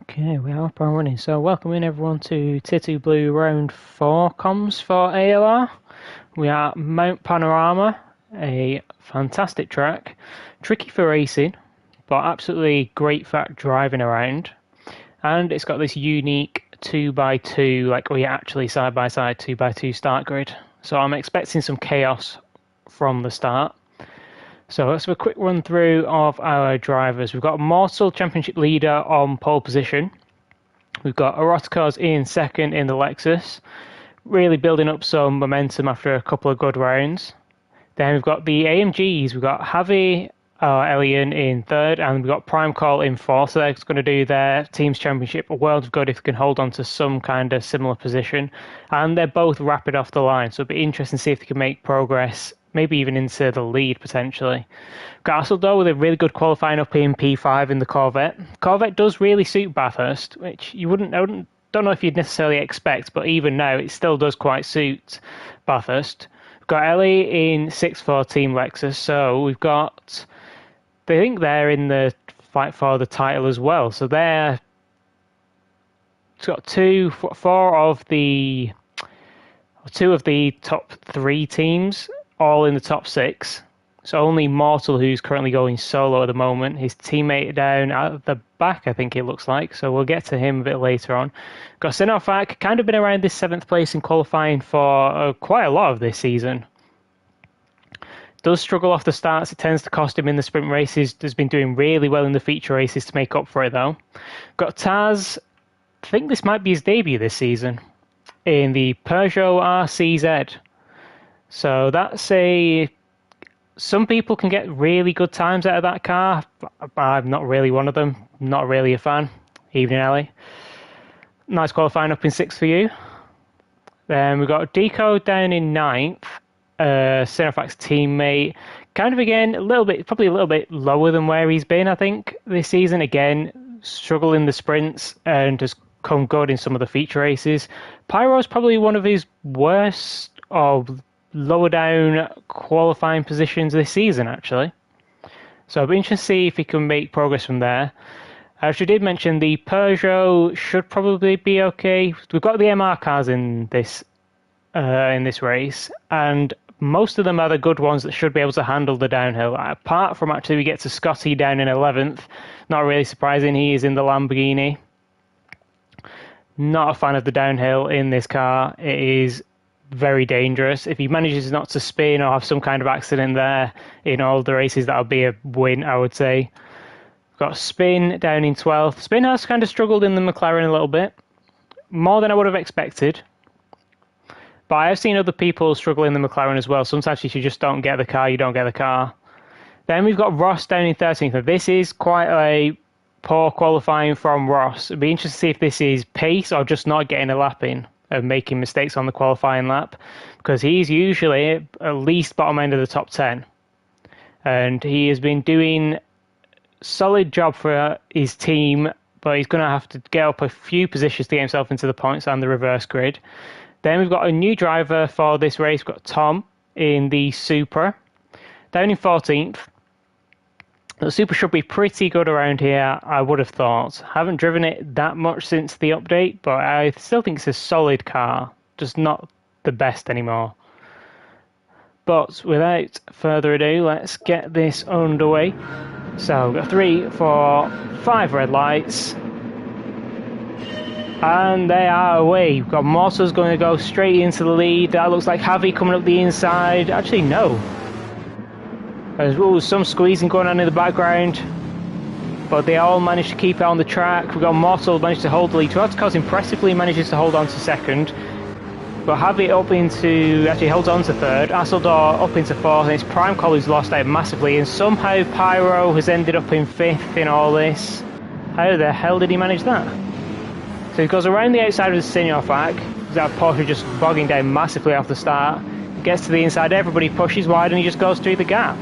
Okay, we are up and running. So welcome in everyone to Titu Blue Round 4 comms for ALR. We are Mount Panorama, a fantastic track. Tricky for racing, but absolutely great for driving around. And it's got this unique 2x2, like we actually side-by-side 2x2 start grid. So I'm expecting some chaos from the start. So let's have a quick run through of our drivers. We've got Mortal Championship leader on pole position. We've got Orozco's in second in the Lexus, really building up some momentum after a couple of good rounds. Then we've got the AMGs. We've got Javi Elian in third, and we've got Prime Call in fourth. So they're going to do their team's championship. A world of good if they can hold on to some kind of similar position. And they're both rapid off the line, so it'll be interesting to see if they can make progress, maybe even into the lead potentially. Gasseldo with a really good qualifying up in P5 in the Corvette. Corvette does really suit Bathurst, which don't know if you'd necessarily expect, but even now it still does quite suit Bathurst. We've got Ellie in 6-4 Team Lexus, so we've got, they think they're in the fight for the title as well. So it's got two of the top three teams all in the top six. So only Mortal, who's currently going solo at the moment. His teammate down at the back, I think it looks like. So we'll get to him a bit later on. Got Sinofak, kind of been around this 7th place in qualifying for quite a lot of this season. Does struggle off the starts. It tends to cost him in the sprint races. Has been doing really well in the feature races to make up for it, though. Got Taz. I think this might be his debut this season in the Peugeot RCZ. So that's some people can get really good times out of that car. I'm not really one of them. Not really a fan. Evening, Ellie. Nice qualifying up in 6th for you. Then we've got Deco down in 9th. Sinofac's teammate. Kind of again, probably a little bit lower than where he's been, I think, this season. Again, struggle in the sprints and has come good in some of the feature races. Pyro's probably one of his worst or lower down qualifying positions this season, actually. So I'll be interested to see if he can make progress from there. As you did mention, the Peugeot should probably be okay. We've got the MR cars in this race, and most of them are the good ones that should be able to handle the downhill. Apart from actually we get to Scotty down in 11th. Not really surprising, he is in the Lamborghini. Not a fan of the downhill in this car. It is very dangerous. If he manages not to spin or have some kind of accident there in all the races, that'll be a win, I would say. Got Spin down in 12th. Spin has kind of struggled in the McLaren a little bit, more than I would have expected. But I have seen other people struggle in the McLaren as well. Sometimes if you just don't get the car, you don't get the car. Then we've got Ross down in 13th. Now, this is quite a poor qualifying from Ross. It'd be interesting to see if this is pace or just not getting a lap in of making mistakes on the qualifying lap, because he's usually at least bottom end of the top 10. And he has been doing solid job for his team, but he's going to have to get up a few positions to get himself into the points and the reverse grid. Then we've got a new driver for this race. We've got Tom in the Supra, down in 14th. The Supra should be pretty good around here, I would have thought. Haven't driven it that much since the update, but I still think it's a solid car, just not the best anymore. But without further ado, let's get this underway. So we've got 3, 4, 5 red lights. And they are away. We've got Mortal's going to go straight into the lead. That looks like Javi coming up the inside. Actually, no. There's some squeezing going on in the background, but they all managed to keep it on the track. We've got Mortal managed to hold the lead. Tuatka's impressively manages to hold on to second. But Javi actually holds on to third. Asseldor up into fourth, and it's Prime Call who's lost out massively. And somehow Pyro has ended up in 5th in all this. How the hell did he manage that? So he goes around the outside of the Sinofak. That Porsche just bogging down massively off the start. Gets to the inside, everybody pushes wide, and he just goes through the gap.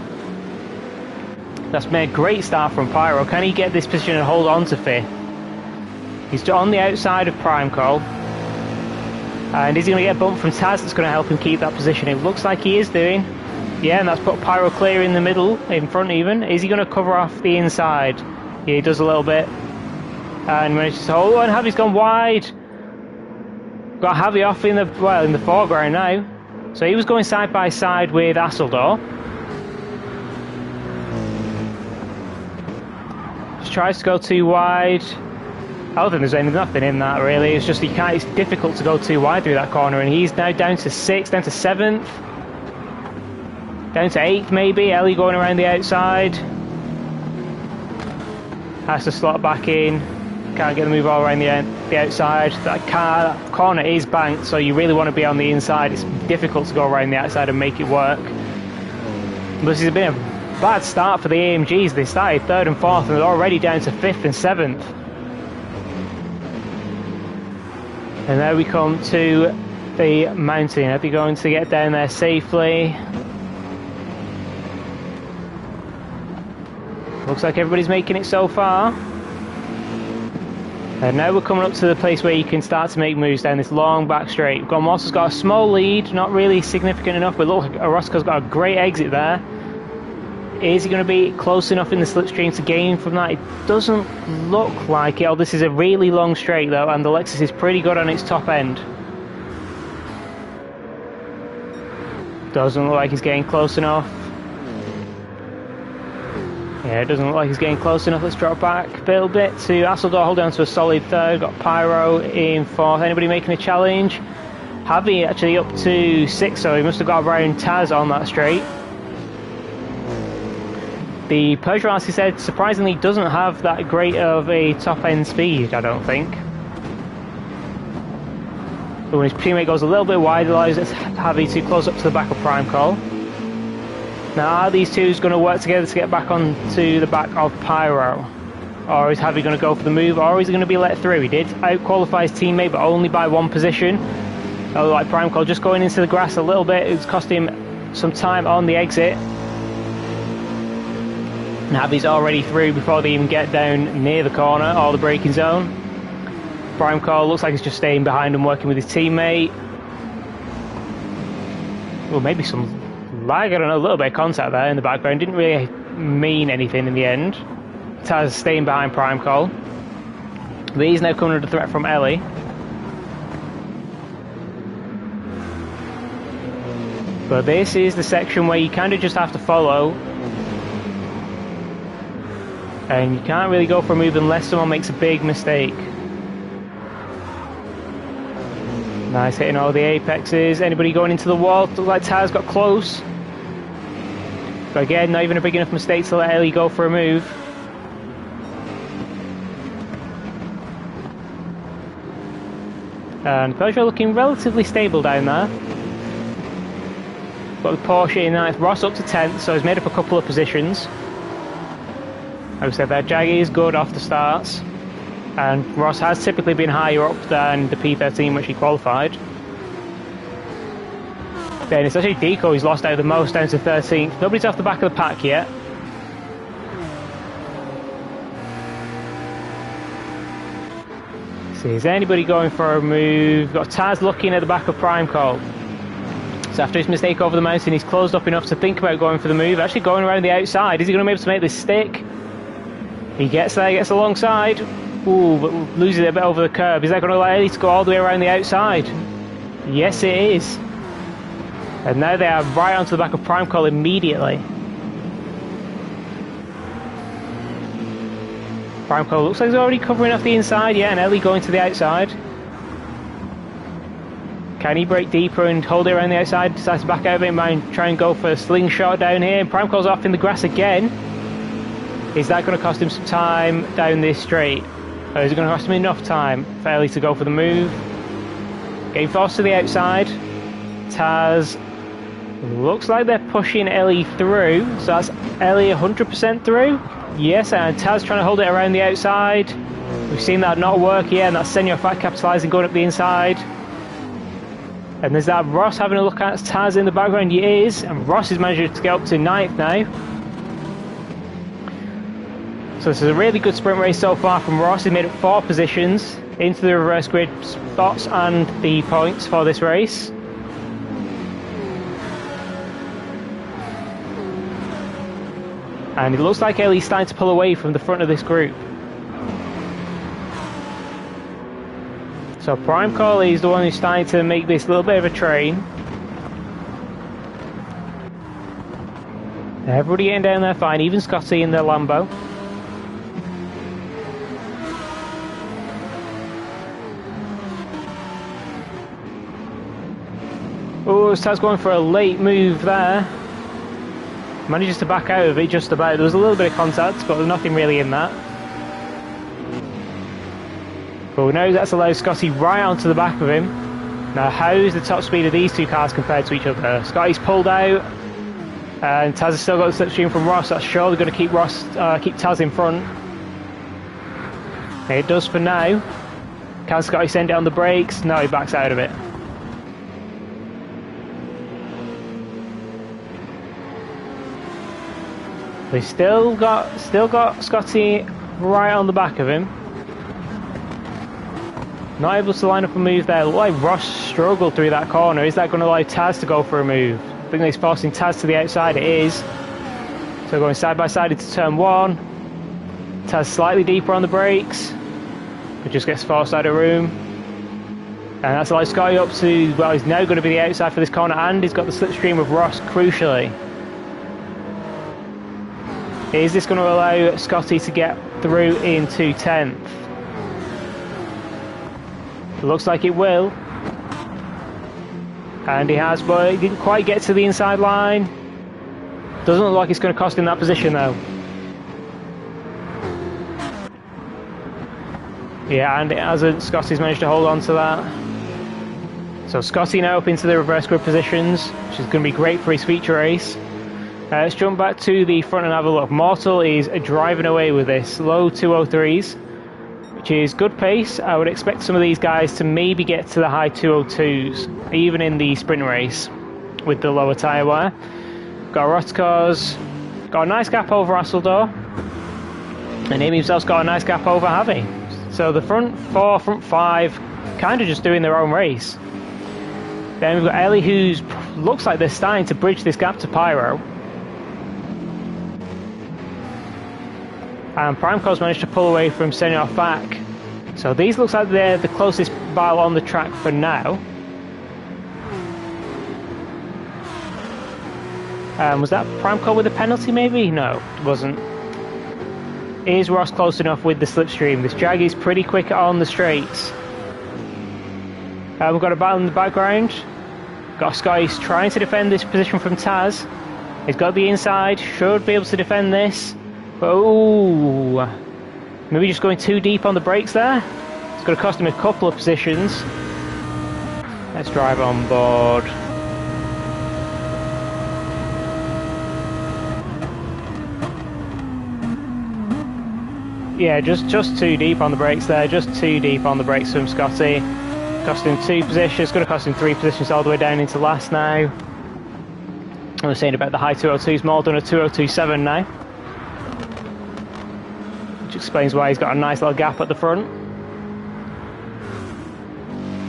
That's made a great start from Pyro. Can he get this position and hold on to 5th? He's on the outside of Prime Call. And is he going to get a bump from Taz that's going to help him keep that position? It looks like he is doing. Yeah, and that's put Pyro clear in the middle, in front even. Is he going to cover off the inside? Yeah, he does a little bit. And manages to hold on. Javi's gone wide. Got Javi off in the foreground now. So he was going side by side with Asseldor. Just tries to go too wide. I don't think there's nothing in that really. It's just it's difficult to go too wide through that corner, and he's now down to 6th, down to 7th, down to 8th maybe. Ellie going around the outside. Has to slot back in. Can't get the move all around the outside. That corner is banked, so you really want to be on the inside. It's difficult to go around the outside and make it work. This has been a bad start for the AMGs. They started 3rd and 4th, and they're already down to 5th and 7th. And there we come to the mountain. Are they going to get down there safely? Looks like everybody's making it so far. And now we're coming up to the place where you can start to make moves down this long back straight. Moss has got a small lead, not really significant enough, but look, Orozco's got a great exit there. Is he going to be close enough in the slipstream to gain from that? It doesn't look like it. Oh, this is a really long straight though, and the Lexus is pretty good on its top end. Doesn't look like he's getting close enough. Yeah, it doesn't look like he's getting close enough. Let's drop back a little bit to Asseldor, hold down to a solid 3rd. Got Pyro in 4th. Anybody making a challenge? Javi actually up to 6th, so he must have got around Taz on that straight. The Peugeot, as he said, surprisingly doesn't have that great of a top-end speed, I don't think. But when his teammate goes a little bit wide, it allows Javi to close up to the back of Prime Call. Now, are these two going to work together to get back onto the back of Pyro? Or is Javi going to go for the move, or is he going to be let through? He did out-qualify his teammate, but only by 1 position. Oh, like Prime Call just going into the grass a little bit. It's cost him some time on the exit. Javi's already through before they even get down near the corner or the braking zone. Prime Call looks like he's just staying behind and working with his teammate. Well, maybe some lag, I don't know, a little bit of contact there in the background. Didn't really mean anything in the end. Taz staying behind Prime Call. But he's now coming under threat from Ellie. But this is the section where you kind of just have to follow. And you can't really go for a move unless someone makes a big mistake. Nice hitting all the apexes. Anybody going into the wall? Looks like Taz got close. But again, not even a big enough mistake to let Ellie go for a move. And Peugeot looking relatively stable down there. Got the Porsche in 9th. Ross up to 10th, so he's made up a couple of positions. Like I said, their Jag is good off the starts, and Ross has typically been higher up than the P13 which he qualified. Then it's actually Deco who's lost out the most, down to 13th. Nobody's off the back of the pack yet. See, is anybody going for a move? Got Taz looking at the back of Prime Call. So after his mistake over the mountain, he's closed up enough to think about going for the move. Actually going around the outside. Is he going to be able to make this stick? He gets there, gets alongside. Ooh, but loses it a bit over the curb. Is that going to allow Ellie to go all the way around the outside? Yes, it is. And now they are right onto the back of Prime Call immediately. Prime Call looks like he's already covering off the inside, yeah, and Ellie going to the outside. Can he break deeper and hold it around the outside? Decides to back out of it and try and go for a slingshot down here. And Prime Call's off in the grass again. Is that going to cost him some time down this straight? Or is it going to cost him enough time for Ellie to go for the move? Getting forced to the outside. Taz looks like they're pushing Ellie through. So that's Ellie 100% through. Yes, and Taz trying to hold it around the outside. We've seen that not work here, and that's Senor Fat capitalising, going up the inside. And there's that Ross having a look at Taz in the background. He is, and Ross has managed to get up to 9th now. So this is a really good sprint race so far from Ross. He made up 4 positions into the reverse grid spots and the points for this race. And it looks like Ellie's starting to pull away from the front of this group. So Prime Call is the one who's starting to make this little bit of a train. Everybody getting down there fine, even Scotty in their Lambo. Oh, Taz going for a late move there. Manages to back out of it just about. There was a little bit of contact, but there's nothing really in that. But now that's allowed Scotty right onto the back of him. Now, how's the top speed of these two cars compared to each other? Scotty's pulled out, and Taz has still got the slipstream from Ross. That's surely going to keep Taz in front. It does for now. Can Scotty send it on the brakes? No, he backs out of it. They still got Scotty right on the back of him. Not able to line up a move there. Looked like Ross struggled through that corner. Is that going to allow Taz to go for a move? I think he's forcing Taz to the outside. It is. So going side by side into turn one. Taz slightly deeper on the brakes. But just gets forced out of room. And that's allowed Scotty up to, well, he's now going to be the outside for this corner, and he's got the slipstream of Ross crucially. Is this going to allow Scotty to get through into 10th? Looks like it will. And he has, but he didn't quite get to the inside line. Doesn't look like it's going to cost him that position though. Yeah, and it hasn't. Scotty's managed to hold on to that. So Scotty now up into the reverse grid positions, which is going to be great for his feature race. Let's jump back to the front and have a look. Mortal is driving away with this. Low 203s, which is good pace. I would expect some of these guys to maybe get to the high 202s, even in the sprint race, with the lower tyre wear. Got Rotkar's got a nice gap over Hasseldor, and him himself's got a nice gap over Javi. So the front four, front five, kind of just doing their own race. Then we've got Ellie, who's looks like they're starting to bridge this gap to Pyro. And Primeco's managed to pull away from sending off back. So these looks like they're the closest battle on the track for now. Was that Primeco with a penalty maybe? No, it wasn't. Is Ross close enough with the slipstream? This Jag is pretty quick on the straights. We've got a battle in the background. Got Scotty's trying to defend this position from Taz. He's got the inside, should be able to defend this. Oh, maybe just going too deep on the brakes there. It's going to cost him a couple of positions. Let's drive on board. Yeah, just too deep on the brakes there. Just too deep on the brakes from Scotty. Cost him 2 positions. It's going to cost him 3 positions all the way down into last now. I was saying about the high 202s. More than a 202.7 now. Which explains why he's got a nice little gap at the front.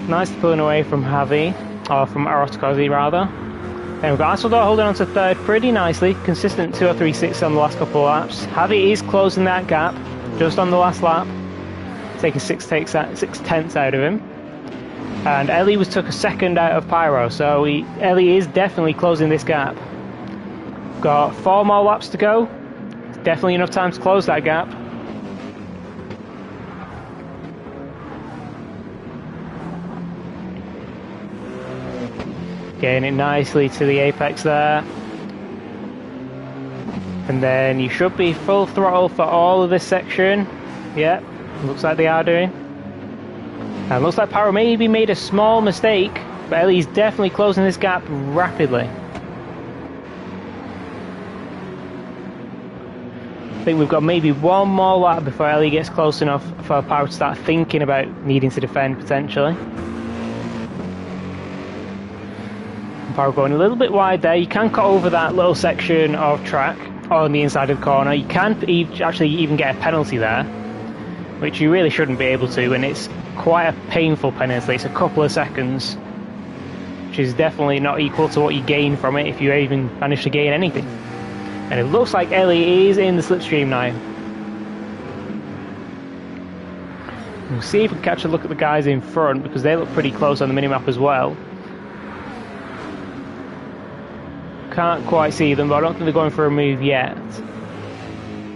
Nice pulling away from Javi, or from Arotkozy rather. Then we've got Hasseldor holding on to third pretty nicely. Consistent 203.6 on the last couple of laps. Javi is closing that gap just on the last lap, taking 6 tenths out of him. And Ellie took a second out of Pyro, so Ellie is definitely closing this gap. Got 4 more laps to go. Definitely enough time to close that gap. Getting it nicely to the apex there. And then you should be full throttle for all of this section. Yep, looks like they are doing. And looks like Pyro maybe made a small mistake, but Ellie's definitely closing this gap rapidly. I think we've got maybe 1 more lap before Ellie gets close enough for Pyro to start thinking about needing to defend potentially. Pyro going a little bit wide there. You can cut over that little section of track on the inside of the corner. You can actually even get a penalty there, which you really shouldn't be able to, and it's quite a painful penalty. It's a couple of seconds, which is definitely not equal to what you gain from it if you even manage to gain anything. And it looks like Ellie is in the slipstream now. We'll see if we can catch a look at the guys in front, because they look pretty close on the minimap as well. Can't quite see them, but I don't think they're going for a move yet.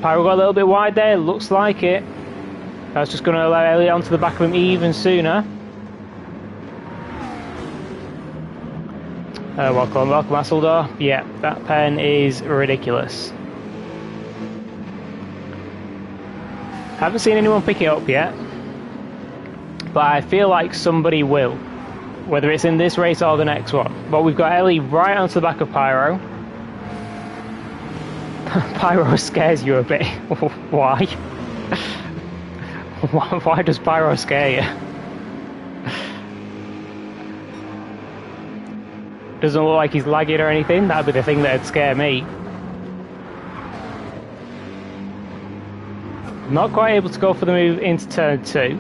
Pyro got a little bit wide there, looks like it. That's just going to allow Elliot onto the back of him even sooner. Welcome, Asseldor. Yeah, that pen is ridiculous. Haven't seen anyone pick it up yet, but I feel like somebody will, whether it's in this race or the next one. But we've got Ellie right onto the back of Pyro. Pyro scares you a bit. Why? Why does Pyro scare you? Doesn't look like he's lagging or anything. That'd be the thing that'd scare me. Not quite able to go for the move into turn 2.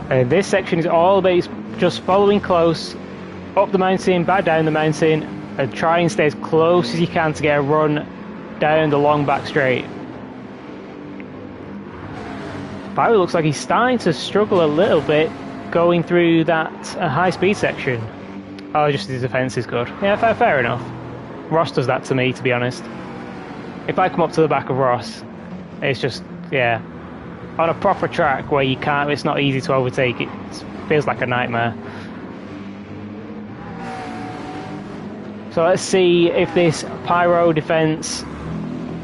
And this section is all about just following close, up the mountain, back down the mountain, and try and stay as close as you can to get a run down the long back straight. Pyro looks like he's starting to struggle a little bit going through that high speed section. Oh, just his defense is good. Yeah, fair enough. Ross does that to me, to be honest. If I come up to the back of Ross, it's just, yeah, on a proper track where you can't, it's not easy to overtake, it feels like a nightmare. So let's see if this Pyro defense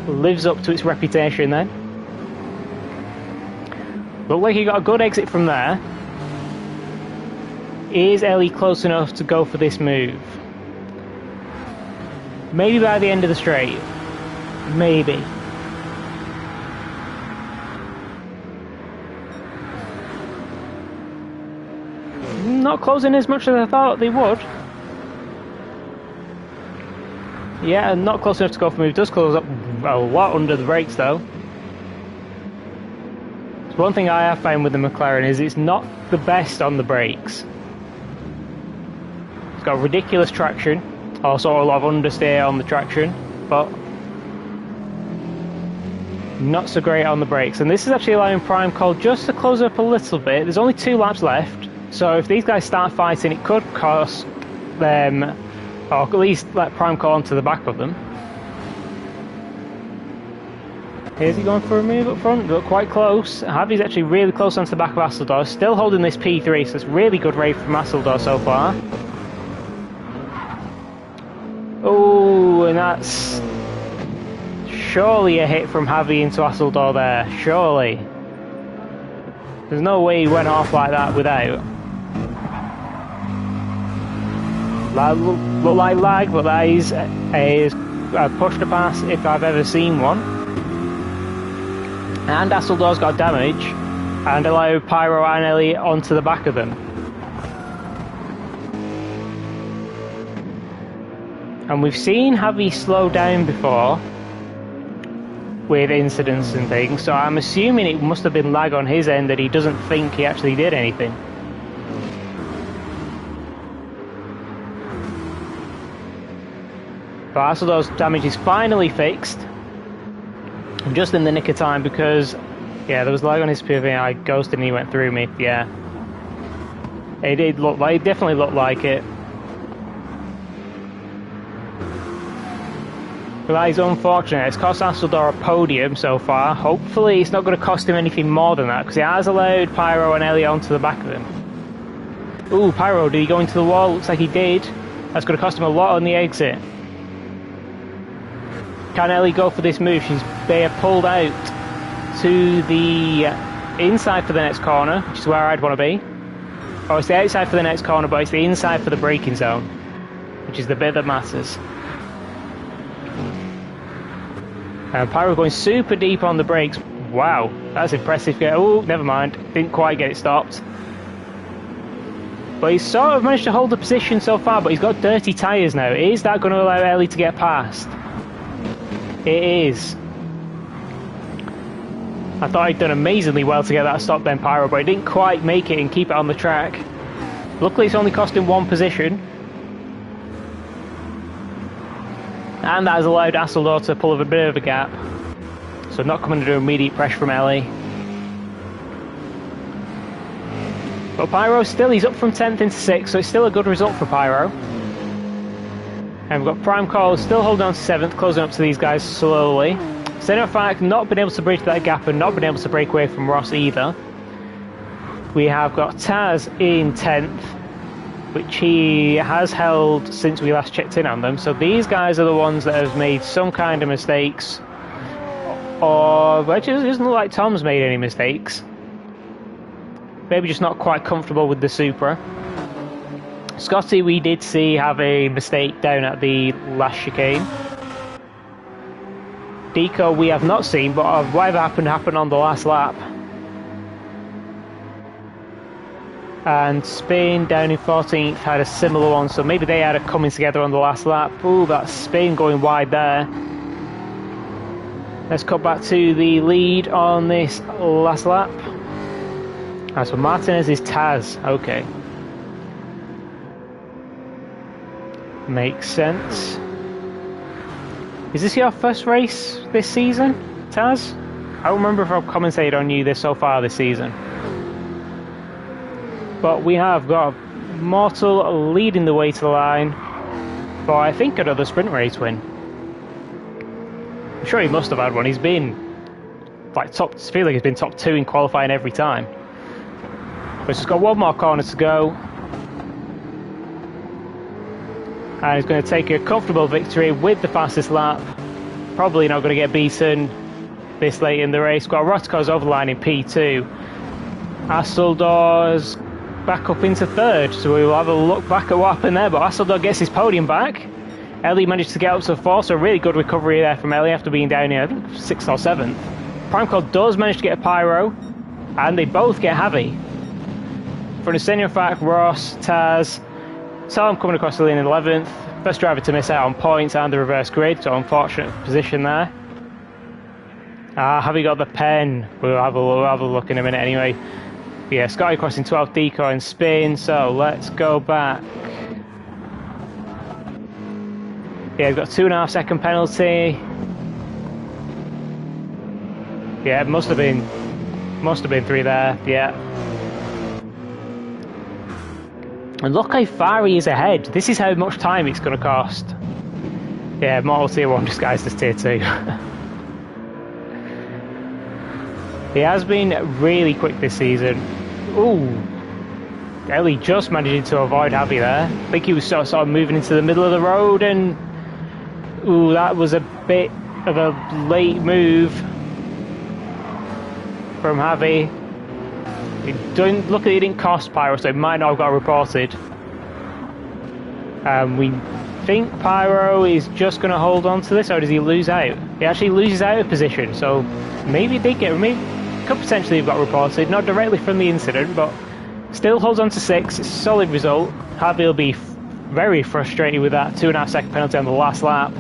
lives up to its reputation then. Looked like he got a good exit from there. Is Ellie close enough to go for this move? Maybe by the end of the straight. Maybe. Not closing as much as I thought they would. Yeah, not close enough to go for move. Does close up a lot under the brakes though. One thing I have found with the McLaren is it's not the best on the brakes. It's got ridiculous traction, also a lot of understeer on the traction, but not so great on the brakes. And this is actually allowing Prime Call just to close up a little bit. There's only 2 laps left, so if these guys start fighting, it could cost them, or at least let Prime Call onto the back of them. Is he going for a move up front? Look quite close. Javi's actually really close onto the back of Asseldor. Still holding this P3, so it's really good race from Asseldor so far. Oh, and that's surely a hit from Javi into Asseldor there. Surely. There's no way he went off like that without. That looked like lag, but that is a push to pass if I've ever seen one. And Asseldor's got damage and allowed Pyro and Elliot onto the back of them. And we've seen Javi slow down before with incidents and things, so I'm assuming it must have been lag on his end that he doesn't think he actually did anything. But Asseldor's damage is finally fixed. Just in the nick of time because, yeah, there was lag on his PV, I ghosted and he went through me, yeah. It did look like, it definitely looked like it. But that is unfortunate. It's cost Asseldor a podium so far. Hopefully it's not going to cost him anything more than that because he has allowed Pyro and Ellie onto the back of him. Ooh, Pyro, did he go into the wall? Looks like he did. That's going to cost him a lot on the exit. Can Ellie go for this move? They are pulled out to the inside for the next corner, which is where I'd want to be. Or it's the outside for the next corner, but it's the inside for the braking zone, which is the bit that matters. And Pyro going super deep on the brakes. Wow, that's impressive. Oh, never mind. Didn't quite get it stopped. But he's sort of managed to hold the position so far, but he's got dirty tyres now. Is that going to allow Ellie to get past? It is. I thought he'd done amazingly well to get that stop then, Pyro, but he didn't quite make it and keep it on the track. Luckily it's only cost him 1 position. And that has allowed Asseldor to pull a bit of a gap. So not coming under immediate pressure from Ellie. But Pyro still, he's up from 10th into 6th, so it's still a good result for Pyro. And we've got Prime Call still holding on to 7th, closing up to these guys slowly. Xenofact not been able to bridge that gap and not been able to break away from Ross either. We have got Taz in 10th, which he has held since we last checked in on them. So these guys are the ones that have made some kind of mistakes. Or actually, it doesn't look like Tom's made any mistakes. Maybe just not quite comfortable with the Supra. Scotty, we did see have a mistake down at the last chicane. Deco, we have not seen, but whatever happened on the last lap. And Spain down in 14th had a similar one, so maybe they had a coming together on the last lap. Ooh, that's Spain going wide there. Let's cut back to the lead on this last lap. So Martinez is Taz, okay. Makes sense. Is this your first race this season, Taz? I don't remember if I've commentated on you so far this season. But we have got Mortal leading the way to the line for, I think, another sprint race win. I'm sure he must have had one. He's been like top. I feel like he's been top 2 in qualifying every time. But he's got one more corner to go, and he's going to take a comfortable victory with the fastest lap. Probably not going to get beaten this late in the race. Got Rotko's over the line in P2. Asseldor's back up into 3rd, so we'll have a look back at what happened there. But Asseldor gets his podium back. Ellie managed to get up to 4th, so a really good recovery there from Ellie after being down here, I think 6th or 7th. Primecall does manage to get a Pyro, and they both get Javi. For the Xenofact, Ross, Taz, Tom coming across the lane in 11th. First driver to miss out on points and the reverse grid, so unfortunate position there. Have we got the pen? We'll have a look in a minute anyway. Yeah, Scotty crossing 12th, Deco and Spain, so let's go back. Yeah, he's got 2.5 second penalty. Yeah, it must have been 3 there, yeah. And look how far he is ahead. This is how much time it's going to cost. Yeah, Mortal Tier 1 disguised as Tier 2. He has been really quick this season. Ooh. Ellie just managing to avoid Javi there. I think he was sort of moving into the middle of the road, and ooh, that was a bit of a late move from Javi. Luckily it didn't cost Pyro, so it might not have got reported. We think Pyro is just going to hold on to this, or does he lose out? He actually loses out of position, so maybe it did could potentially have got reported, not directly from the incident, but still holds on to 6. It's a solid result. Javi will be very frustrated with that 2.5 second penalty on the last lap.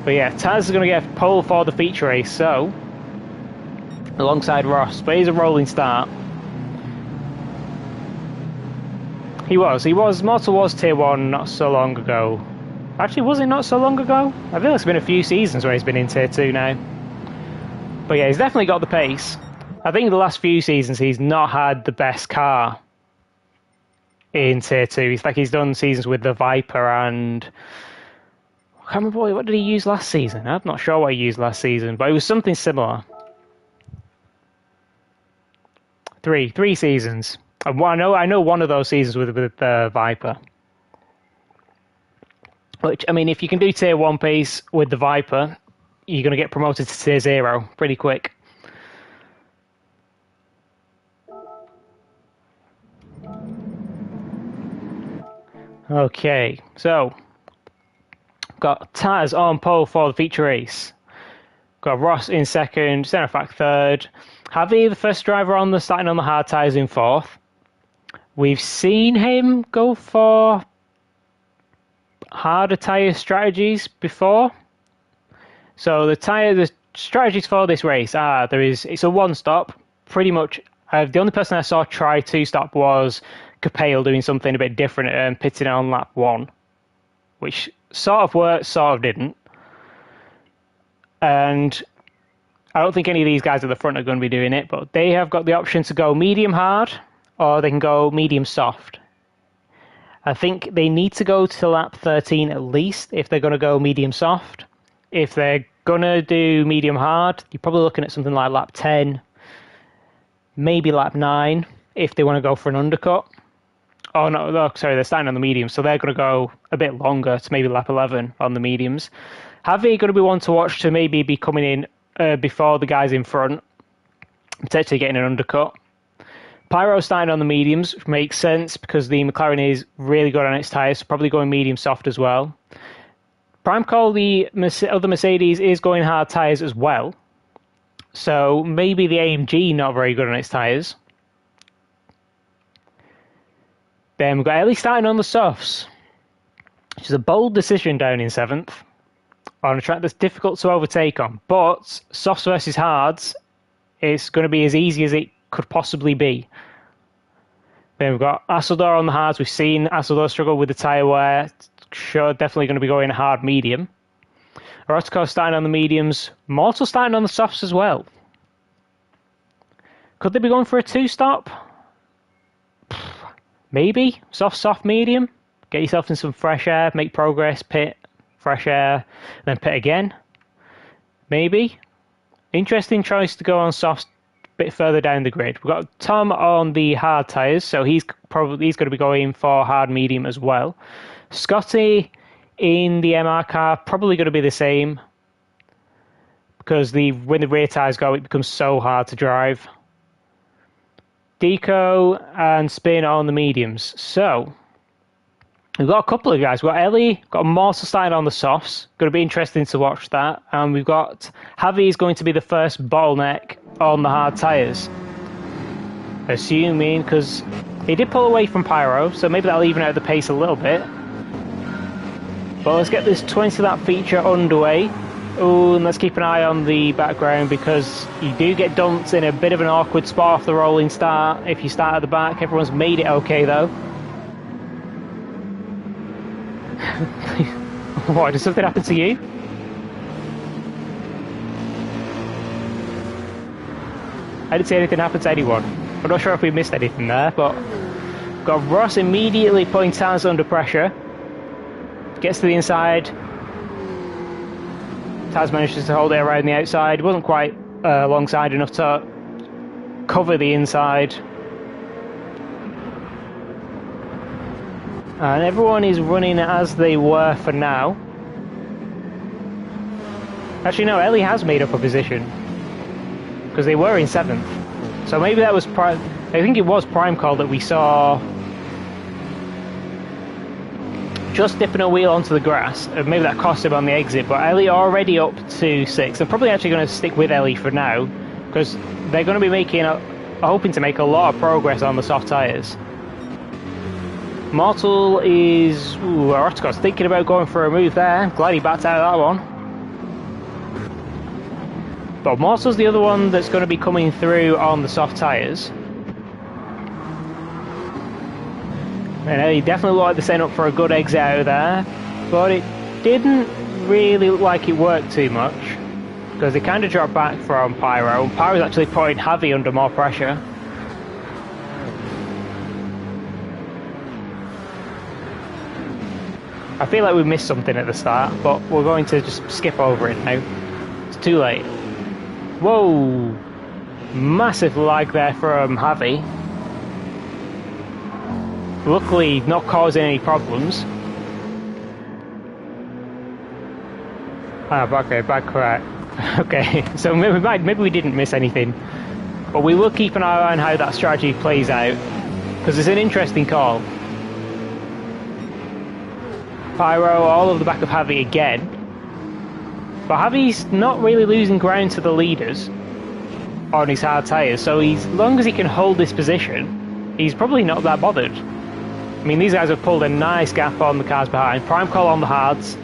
But yeah, Taz is going to get a pole for the feature race, so alongside Ross, but he's a rolling start. Mortal was Tier 1 not so long ago. Actually, was it not so long ago? I feel it's been a few seasons where he's been in Tier 2 now. But yeah, he's definitely got the pace. I think the last few seasons he's not had the best car in Tier 2. He's done seasons with the Viper and I can't remember what did he use last season. I'm not sure what he used last season, but it was something similar. Three seasons. And I know one of those seasons with the Viper. Which, I mean, if you can do Tier 1 pace with the Viper, you're going to get promoted to Tier 0 pretty quick. Okay, so got Taz on pole for the feature race. Got Ross in 2nd, Xenofact 3rd. Javi, the first driver starting on the hard tyres, in 4th. We've seen him go for harder tyre strategies before. So the strategies for this race are, it's a one-stop. Pretty much, the only person I saw try two-stop was Capale doing something a bit different and pitting on lap 1, which sort of worked, sort of didn't. And I don't think any of these guys at the front are going to be doing it, but they have got the option to go medium hard or they can go medium soft. I think they need to go to lap 13 at least if they're going to go medium soft. If they're going to do medium hard, you're probably looking at something like lap 10, maybe lap 9 if they want to go for an undercut. Oh, no, sorry, they're starting on the mediums, so they're going to go a bit longer to maybe lap 11 on the mediums. Javi going to be one to watch to maybe be coming in before the guys in front, potentially getting an undercut. Pyro starting on the mediums, which makes sense because the McLaren is really good on its tyres, so probably going medium soft as well. Prime Call, the other Mercedes, is going hard tyres as well, so maybe the AMG not very good on its tyres. Then we've got Ellie starting on the softs, which is a bold decision down in 7th on a track that's difficult to overtake on. But softs versus hards, it's going to be as easy as it could possibly be. Then we've got Asseldor on the hards. We've seen Asseldor struggle with the tyre wear. Sure, definitely going to be going hard medium. Rd4 starting on the mediums. Mortal starting on the softs as well. Could they be going for a 2-stop? Maybe. Soft, medium. Get yourself in some fresh air, make progress, pit, fresh air, then pit again. Maybe. Interesting choice to go on softs a bit further down the grid. We've got Tom on the hard tyres, so he's going to be going for hard medium as well. Scotty in the MR car, probably going to be the same. Because when the rear tyres go, it becomes so hard to drive. Deco and Spin on the mediums. So, we've got a couple of guys. We've got Ellie, got Mortal starting on the softs. Going to be interesting to watch that. And we've got Javi is going to be the first bottleneck on the hard tyres. Assuming, because he did pull away from Pyro, so maybe that'll even out the pace a little bit. But let's get this 20 lap feature underway. Oh, and let's keep an eye on the background because you do get dumped in a bit of an awkward spot off the rolling start if you start at the back. Everyone's made it okay though. What, did something happen to you? I didn't see anything happen to anyone. I'm not sure if we missed anything there, but got Ross immediately putting Taz under pressure. Gets to the inside. Taz manages to hold it around the outside. It wasn't quite alongside enough to cover the inside. And everyone is running as they were for now. Actually, no, Ellie has made up a position. Because they were in 7th. So maybe that was I think it was Prime Call that we saw just dipping a wheel onto the grass. Maybe that cost him on the exit, but Ellie already up to 6th. I'm probably actually going to stick with Ellie for now, because they're going to be hoping to make a lot of progress on the soft tyres. Mortal is... Ooh, Rd4's thinking about going for a move there. Glad he backed out of that one. But Mortal's the other one that's going to be coming through on the soft tyres. And he definitely looked like they're setting up for a good exit out of there, but it didn't really look like it worked too much, because they kind of dropped back from Pyro, and Pyro's actually putting Javi under more pressure. I feel like we missed something at the start, but we're going to just skip over it now. It's too late. Whoa! Massive lag there from Javi. Luckily, not causing any problems. Okay, back correct. Okay, so maybe we didn't miss anything, but we will keep an eye on how that strategy plays out, because it's an interesting call. Pyro all over the back of Javi again, but Javi's not really losing ground to the leaders on his hard tyres, so as long as he can hold this position, he's probably not that bothered. I mean, these guys have pulled a nice gap on the cars behind. Prime Call on the hards,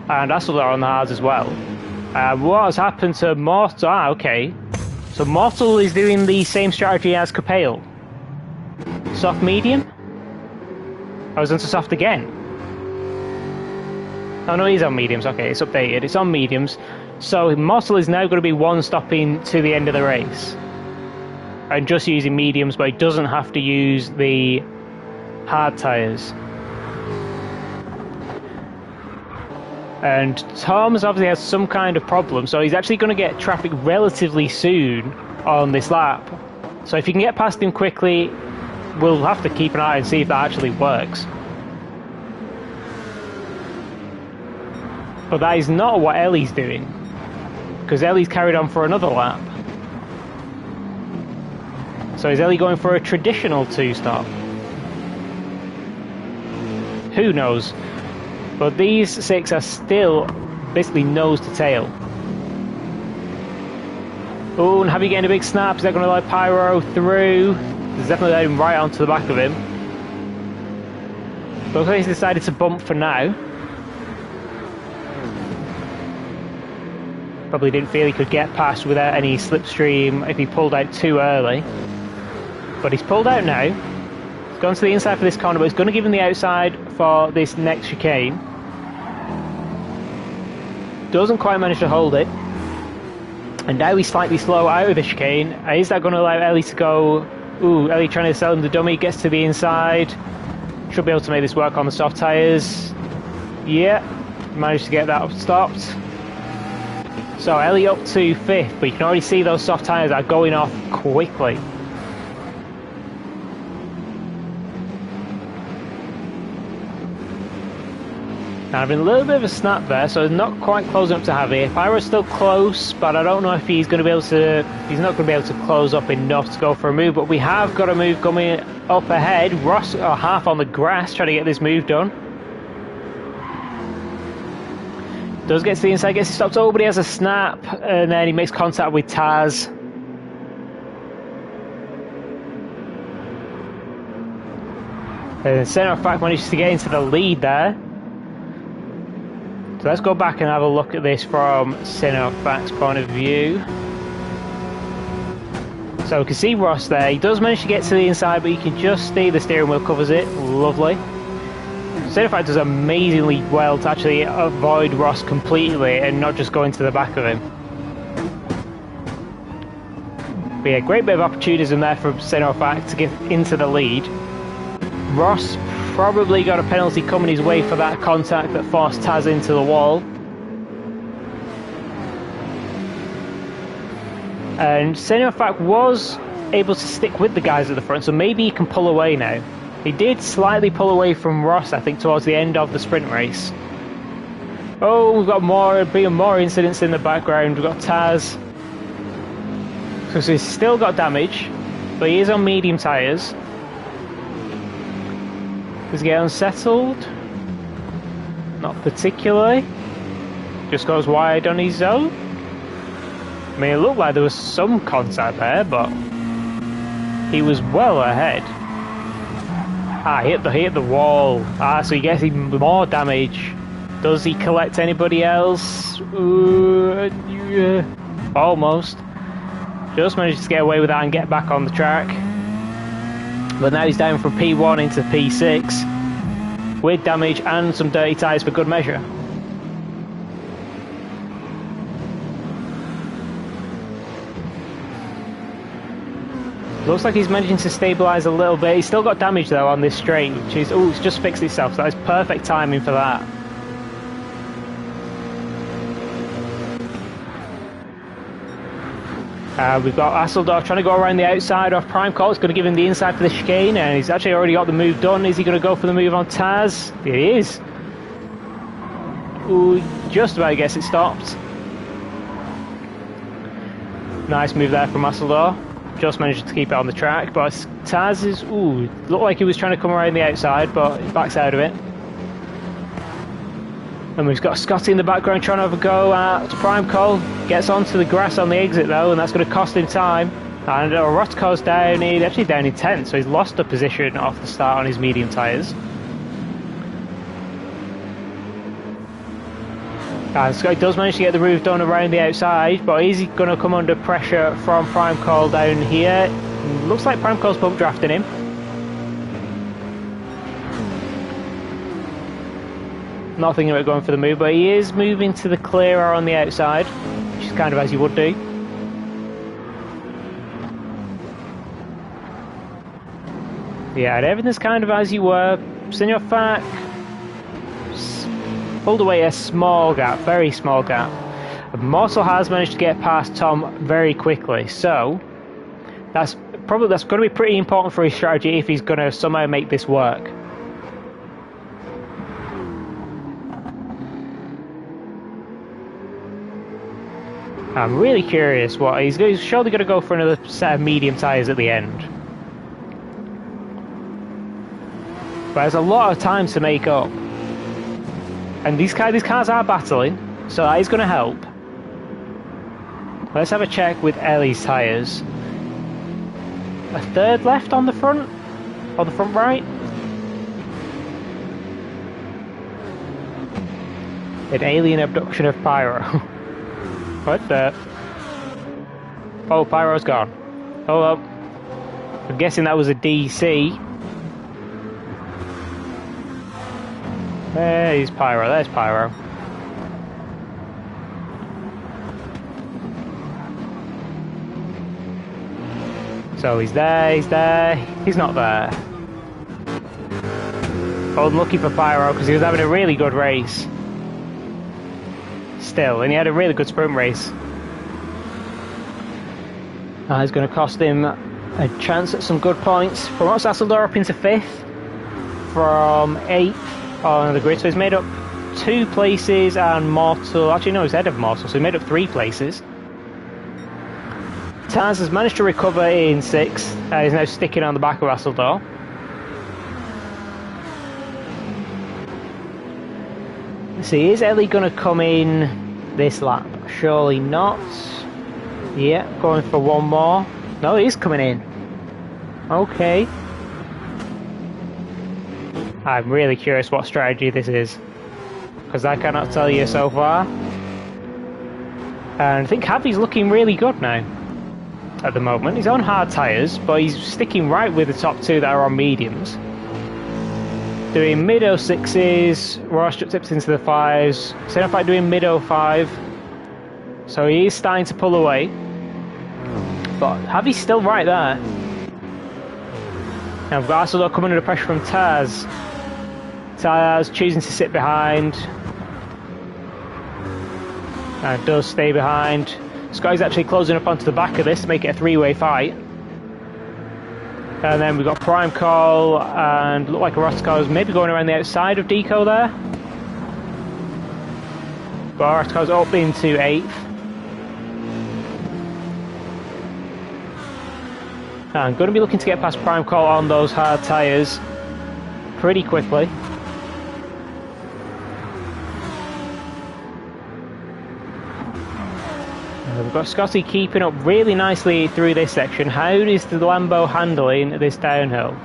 and Asseldor on the hards as well. What has happened to Mortal? Okay. So Mortal is doing the same strategy as Capale. Soft medium? I was onto soft again. Oh no, he's on mediums. Okay, it's updated. It's on mediums. So Mossel is now going to be one stopping to the end of the race. And just using mediums, but he doesn't have to use the hard tyres. And Tom's obviously has some kind of problem, so he's actually going to get traffic relatively soon on this lap. So if you can get past him quickly, we'll have to keep an eye and see if that actually works. But that is not what Ellie's doing, because Ellie's carried on for another lap. So is Ellie going for a traditional two-stop? Who knows? But these 6 are still basically nose to tail. Oh, and Heavy getting a big snap. Is that going to let Pyro through? It's definitely let him right onto the back of him. Looks like he's decided to bump for now. Probably didn't feel he could get past without any slipstream if he pulled out too early. But he's pulled out now. He's gone to the inside for this corner, but he's going to give him the outside for this next chicane. Doesn't quite manage to hold it. And now he's slightly slow out of the chicane. Is that going to allow Ellie to go? Ooh, Ellie trying to sell him the dummy, gets to the inside. Should be able to make this work on the soft tyres. Yeah, managed to get that stopped. So Ellie up to 5th, but you can already see those soft tyres are going off quickly. Now, having a little bit of a snap there, so not quite closing up to Javi. Pyro's still close, but I don't know if he's going to be able to. He's not going to be able to close up enough to go for a move. But we have got a move coming up ahead. Ross half on the grass, trying to get this move done. Does get to the inside, gets stopped. Oh, but he has a snap, and then he makes contact with Taz. And Centre of Fact manages to get into the lead there. So let's go back and have a look at this from Centre of Fact's point of view. So we can see Ross there. He does manage to get to the inside, but you can just see the steering wheel covers it. Lovely. Centre of Fact does amazingly well to actually avoid Ross completely and not just go into the back of him. But yeah, great bit of opportunism there from Centre of Fact to get into the lead. Ross probably got a penalty coming his way for that contact that forced Taz into the wall. And Centre of Fact was able to stick with the guys at the front, so maybe he can pull away now. He did slightly pull away from Ross, I think, towards the end of the sprint race. Oh, we've got more incidents in the background. We've got Taz. So he's still got damage, but he is on medium tyres. Does he get unsettled? Not particularly. Just goes wide on his own. I mean, it looked like there was some contact there, but he was well ahead. He hit the wall. So he gets even more damage. Does he collect anybody else? Almost. Just managed to get away with that and get back on the track. But now he's down from P1 into P6 with damage and some dirty tyres for good measure. Looks like he's managing to stabilise a little bit. He's still got damage though on this straight, which is, it's just fixed itself, so that is perfect timing for that. We've got Asseldorf trying to go around the outside of Prime Call. It's going to give him the inside for the chicane, and he's actually already got the move done. Is he going to go for the move on Taz? He is. Ooh, just about gets it stopped. Nice move there from Asseldorf. Just managed to keep it on the track, but Taz is, looked like he was trying to come around the outside, but he backs out of it. And we've got Scotty in the background trying to have a go at Prime Call. Gets onto the grass on the exit though, and that's going to cost him time. And Rotko's down, he's actually down in 10th, so he's lost a position off the start on his medium tyres. And Scotty does manage to get the move done around the outside, but is he going to come under pressure from Prime Call down here? Looks like Prime Call's pump drafting him. Not thinking about going for the move, but he is moving to the clearer on the outside, which is kind of as you would do. Yeah, and everything's kind of as you were. Sinofak pulled away a small gap, very small gap. Mortal has managed to get past Tom very quickly, so that's going to be pretty important for his strategy if he's going to somehow make this work. I'm really curious what he's surely going to go for another set of medium tyres at the end. But there's a lot of time to make up. And these cars are battling, so that is going to help. Let's have a check with Ellie's tyres. A third left on the front? Or the front right? An alien abduction of Pyro. What the? Oh, Pyro's gone. Oh well. I'm guessing that was a DC. There's Pyro, there's Pyro. So he's there, he's not there. Unlucky for Pyro because he was having a really good race. Still, and he had a really good sprint race. It's going to cost him a chance at some good points. Promotes Hasseldor up into 5th from 8th on the grid, so he's made up 2 places, and Mortal, actually no, he's ahead of Mortal, so he made up 3 places. Taz has managed to recover in 6th, he's now sticking on the back of Hasseldor. Let's see, is Ellie going to come in this lap? Surely not. Yeah, going for one more. No, he is coming in. Okay. I'm really curious what strategy this is, because I cannot tell you so far. And I think Javi's looking really good now at the moment. He's on hard tyres, but he's sticking right with the top 2 that are on mediums. Doing mid 06s, Ross tips into the 5s. Sinofak doing mid 05. So he is starting to pull away. But Javi's still right there. Now we've got Hasseldor coming under pressure from Taz. Taz choosing to sit behind. And does stay behind. Scotty's actually closing up onto the back of this to make it a 3-way fight. And then we've got Prime Call and look like Orozco's maybe going around the outside of Deco there. But Orozco's up into 8th. And going to be looking to get past Prime Call on those hard tyres pretty quickly. We've got Scotty keeping up really nicely through this section. How is the Lambo handling this downhill?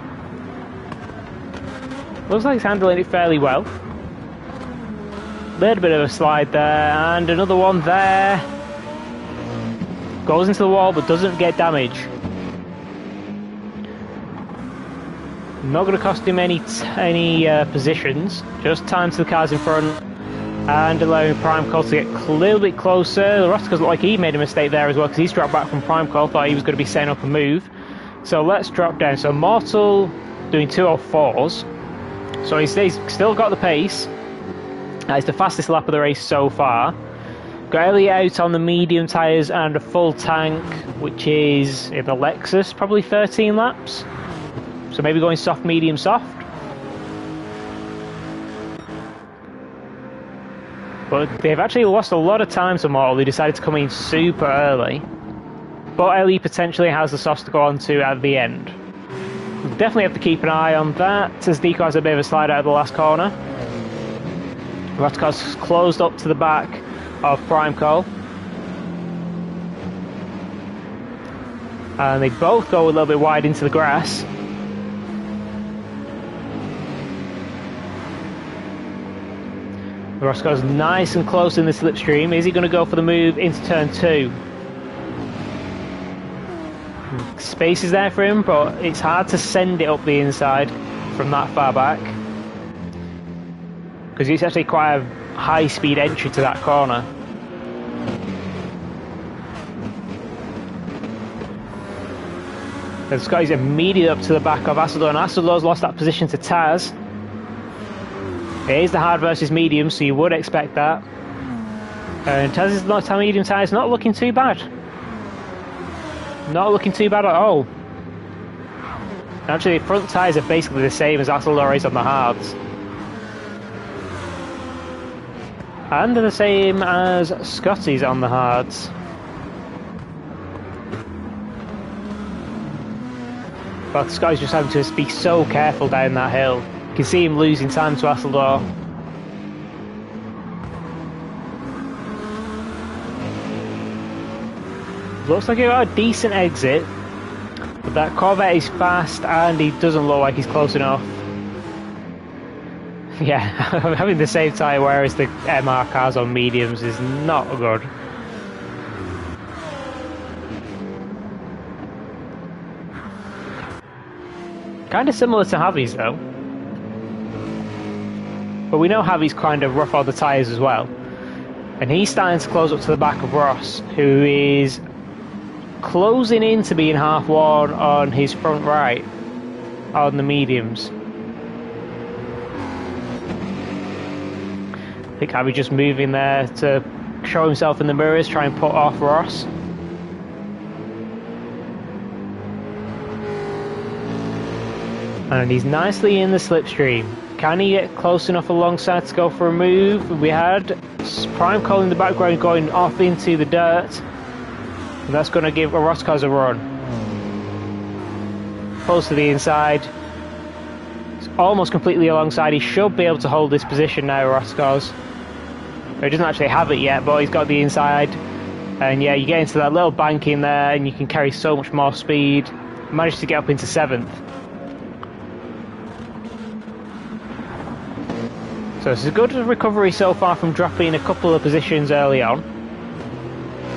Looks like it's handling it fairly well. Little bit of a slide there, and another one there. Goes into the wall but doesn't get damage. Not going to cost him any positions, just time to the cars in front. And allowing Prime Call to get a little bit closer. Roscoe's looked like he made a mistake there as well, because he's dropped back from Prime Call, thought he was going to be setting up a move. So let's drop down. So Mortal doing 204s. So he's still got the pace. It's the fastest lap of the race so far. Got Ellie out on the medium tyres and a full tank, which is, in the Lexus, probably 13 laps. So maybe going soft, medium, soft. But they've actually lost a lot of time to Mortal, who decided to come in super early. But Ellie potentially has the softs to go on to at the end. We'll definitely have to keep an eye on that, as Deco has a bit of a slide out of the last corner. Rotkar's closed up to the back of Prime Call. And they both go a little bit wide into the grass. Roscoe's nice and close in the slipstream. Is he going to go for the move into turn 2? Space is there for him, but it's hard to send it up the inside from that far back. because it's actually quite a high-speed entry to that corner. And Scotty's immediately up to the back of Asseldor, and Asseldor's lost that position to Taz. It is the hard versus medium, so you would expect that. And Taz's medium tyre is not looking too bad. Not looking too bad at all. Actually, the front tyres are basically the same as Asseldor is on the hards. And they're the same as Scotty's on the hards. But Scotty's just having to be so careful down that hill. You can see him losing time to Asseldor. Looks like he got a decent exit, but that Corvette is fast and he doesn't look like he's close enough. Yeah, having the same tyre wear as the MR cars on mediums is not good. Kind of similar to Javi's though. But we know Javi's kind of rough on the tyres as well. And he's starting to close up to the back of Ross, who is closing in to being half worn on his front right on the mediums. I think Javi just moving there to show himself in the mirrors, try and put off Ross. And he's nicely in the slipstream. Can he get close enough alongside to go for a move? We had Prime Cole in the background going off into the dirt. And that's going to give Orozco's a run. Pulls to the inside. It's almost completely alongside. He should be able to hold this position now, Orozco's. He doesn't actually have it yet, but he's got the inside. And yeah, you get into that little bank in there and you can carry so much more speed. Managed to get up into 7th. So it's a good recovery so far from dropping a couple of positions early on.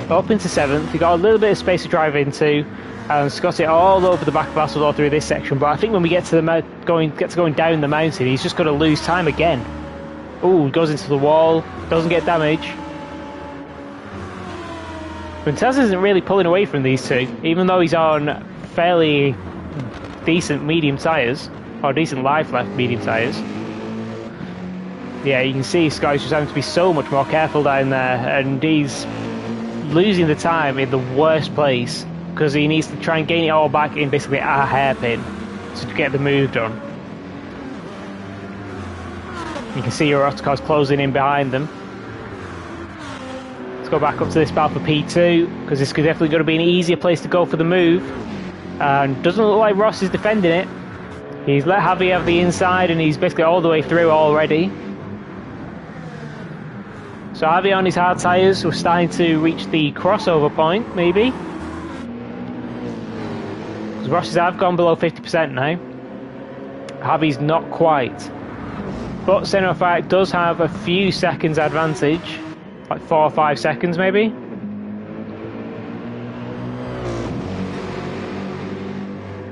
Up into 7th, he got a little bit of space to drive into, and Scott it all over the back of Asseldor through this section. But I think when we get to going down the mountain, he's just going to lose time again. Ooh, goes into the wall, doesn't get damage. But Taz isn't really pulling away from these two, even though he's on fairly decent medium tyres, or decent life left medium tyres. Yeah, you can see Scotty's just having to be so much more careful down there, and he's losing the time in the worst place because he needs to try and gain it all back in basically a hairpin to get the move done. You can see Orozco's closing in behind them. Let's go back up to this battle for P2 because this is definitely going to be an easier place to go for the move. And doesn't look like Ross is defending it. He's let Javi have the inside and he's basically all the way through already. So Javi on his hard tyres, we're starting to reach the crossover point, maybe. Because Ross's have gone below 50% now. Javi's not quite. But Senna Fact does have a few seconds advantage. Like 4 or 5 seconds maybe.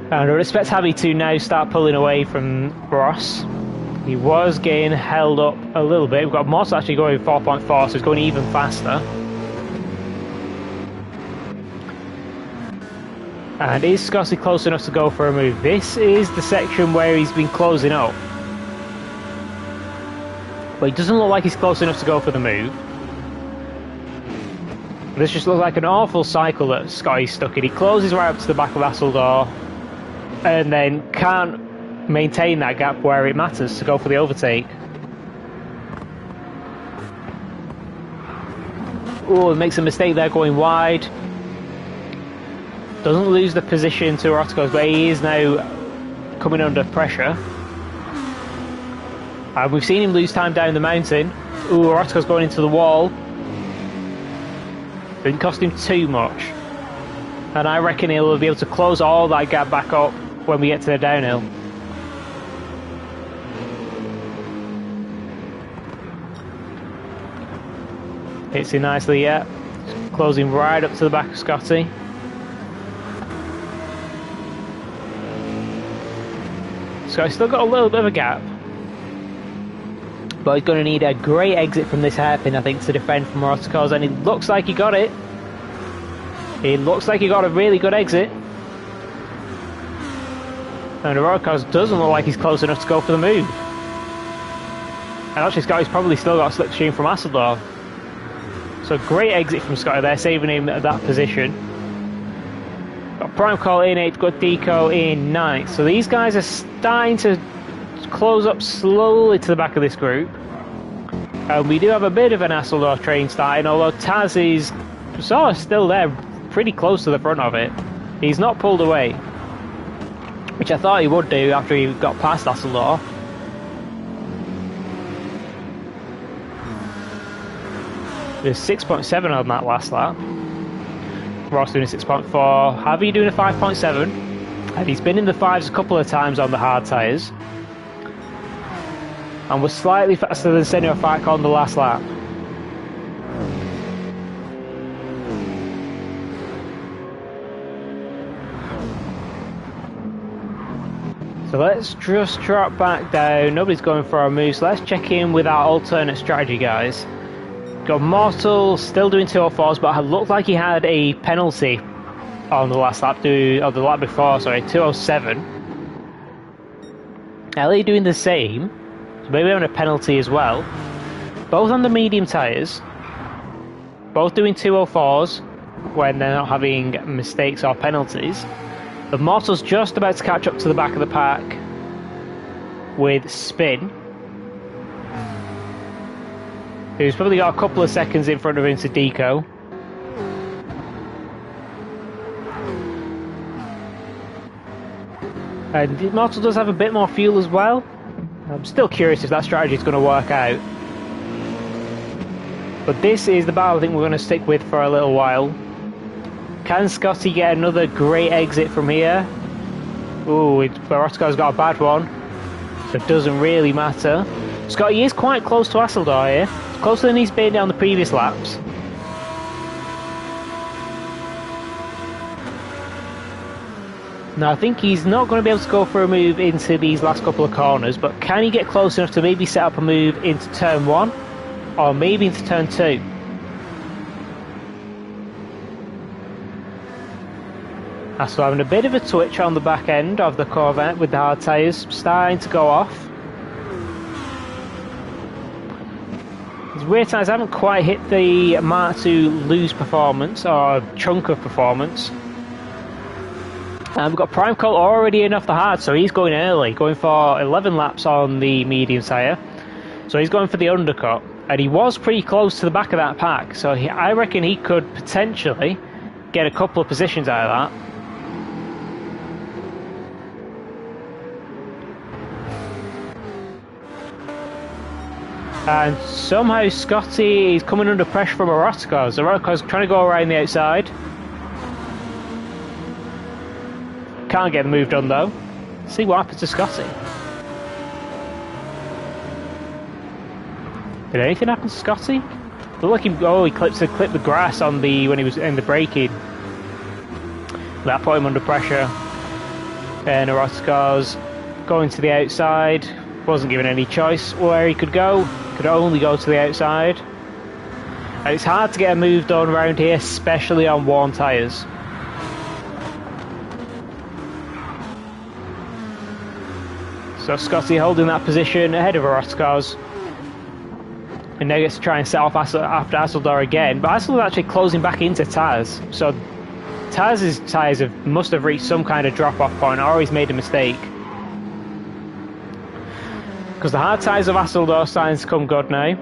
And I would expect Javi to now start pulling away from Ross. He was getting held up a little bit. We've got Moss actually going 4.4, so he's going even faster. And is Scotty close enough to go for a move? This is the section where he's been closing up. But he doesn't look like he's close enough to go for the move. This just looks like an awful cycle that Scotty's stuck in. He closes right up to the back of Asseldor and then can't maintain that gap where it matters to go for the overtake. Oh, makes a mistake there going wide. Doesn't lose the position to Orozco's, but he is now coming under pressure. And we've seen him lose time down the mountain. Ooh, Orozco's going into the wall. Didn't cost him too much. And I reckon he'll be able to close all that gap back up when we get to the downhill. Hits it nicely, yeah. Closing right up to the back of Scotty. Scotty's still got a little bit of a gap. But he's going to need a great exit from this hairpin, I think, to defend from Rotokos, and it looks like he got it. It looks like he got a really good exit. And Rotokos doesn't look like he's close enough to go for the move. And actually, Scotty's probably still got a slipstream from Hasseldor. So great exit from Scotty there, saving him at that position. Got Prime Call in 8th, got Deco in 9th. So these guys are starting to close up slowly to the back of this group. And we do have a bit of an Hasseldor train starting, although Taz is sort of still there, pretty close to the front of it. He's not pulled away, which I thought he would do after he got past Hasseldor. There's 6.7 on that last lap. Ross doing a 6.4. Javi doing a 5.7. And he's been in the 5s a couple of times on the hard tyres. And was slightly faster than Senor Fak on the last lap. So let's just drop back down. Nobody's going for our moves. So let's check in with our alternate strategy, guys. Got Mortal still doing 204s, but it looked like he had a penalty on the last lap, or the lap before, sorry, 207. Ellie doing the same, so maybe having a penalty as well. Both on the medium tyres, both doing 204s when they're not having mistakes or penalties. The Mortal's just about to catch up to the back of the pack with Spin, who's probably got a couple of seconds in front of him to Deco. And Mortal does have a bit more fuel as well. I'm still curious if that strategy is going to work out. But this is the battle I think we're going to stick with for a little while. Can Scotty get another great exit from here? Ooh, Rotko's got a bad one, so it doesn't really matter. Scotty is quite close to Hasseldor here. It's closer than he's been on the previous laps. Now I think he's not going to be able to go for a move into these last couple of corners, but can he get close enough to maybe set up a move into turn 1? Or maybe into turn 2? So having a bit of a twitch on the back end of the Corvette with the hard tyres starting to go off. His rear tyres haven't quite hit the Mark II loose performance or chunk of performance. And we've got Prime Colt already in off the hard, so he's going early, going for 11 laps on the medium tyre. So he's going for the undercut, and he was pretty close to the back of that pack, so I reckon he could potentially get a couple of positions out of that. And somehow Scotty is coming under pressure from Rotko. So Rotko's trying to go around the outside. Can't get the move done though. Let's see what happens to Scotty. Did anything happen to Scotty? Looked like he clipped the grass on when he was in the braking. That put him under pressure. And Rotko's going to the outside. Wasn't given any choice where he could go. Could only go to the outside. And it's hard to get a move done around here, especially on worn tyres. So Scotty holding that position ahead of Rotko's. And now gets to try and set off after Hasseldor again. But Hasseldor's actually closing back into Taz. So Taz's tyres must have reached some kind of drop-off point, or he's made a mistake. Because the hard tyres of Hasseldor are starting to come good now.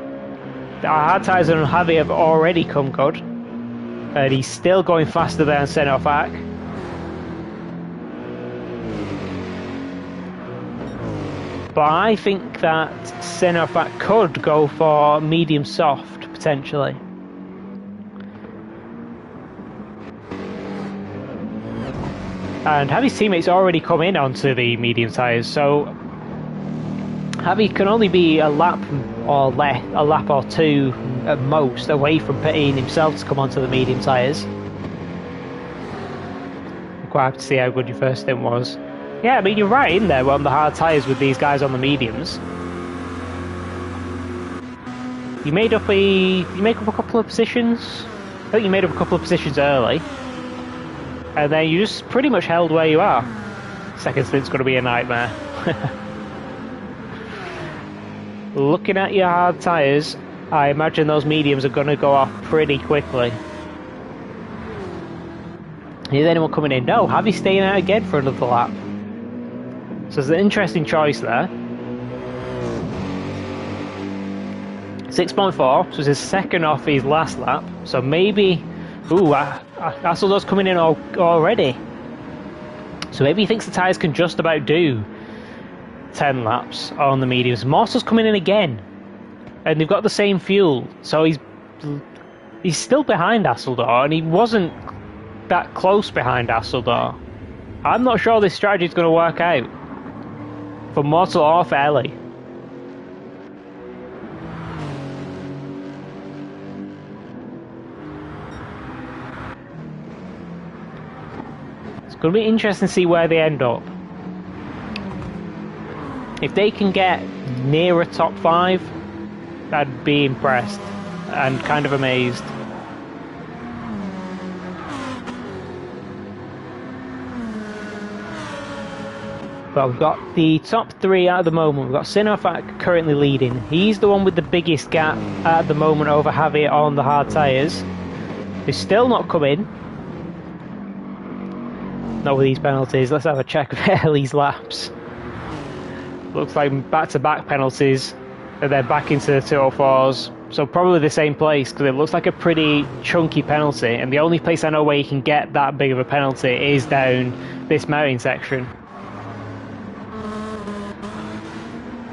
The hard tyres on Javi have already come good. And he's still going faster than Senofak. But I think that Senofak could go for medium soft, potentially. And Javi's teammates already come in onto the medium tyres, so Javi can only be a lap or two at most away from pitting himself to come onto the medium tyres. I'm quite happy to see how good your first stint was. Yeah, I mean, you're right in there on the hard tyres with these guys on the mediums. You make up a couple of positions. I think you made up a couple of positions early, and then you just pretty much held where you are. Second stint's going to be a nightmare. Looking at your hard tyres, I imagine those mediums are going to go off pretty quickly. Is anyone coming in? No, Javi's staying out again for another lap. So it's an interesting choice there. 6.4, so it's his second off his last lap. So maybe... Ooh, Hasseldo's coming in already. So maybe he thinks the tyres can just about do 10 laps on the mediums. Morsel's coming in again. And they've got the same fuel. So he's still behind Hasseldor, and he wasn't that close behind Hasseldor. I'm not sure this strategy is going to work out for Mortal or for Ellie. It's going to be interesting to see where they end up. If they can get near a top 5, I'd be impressed and kind of amazed. Well, we've got the top 3 at the moment. We've got Sinofak currently leading. He's the one with the biggest gap at the moment over Javi on the hard tyres. He's still not come in. Not with these penalties. Let's have a check of Ellie's laps. Looks like back-to-back penalties, and then back into the 204s. So probably the same place, because it looks like a pretty chunky penalty, and the only place I know where you can get that big of a penalty is down this mountain section.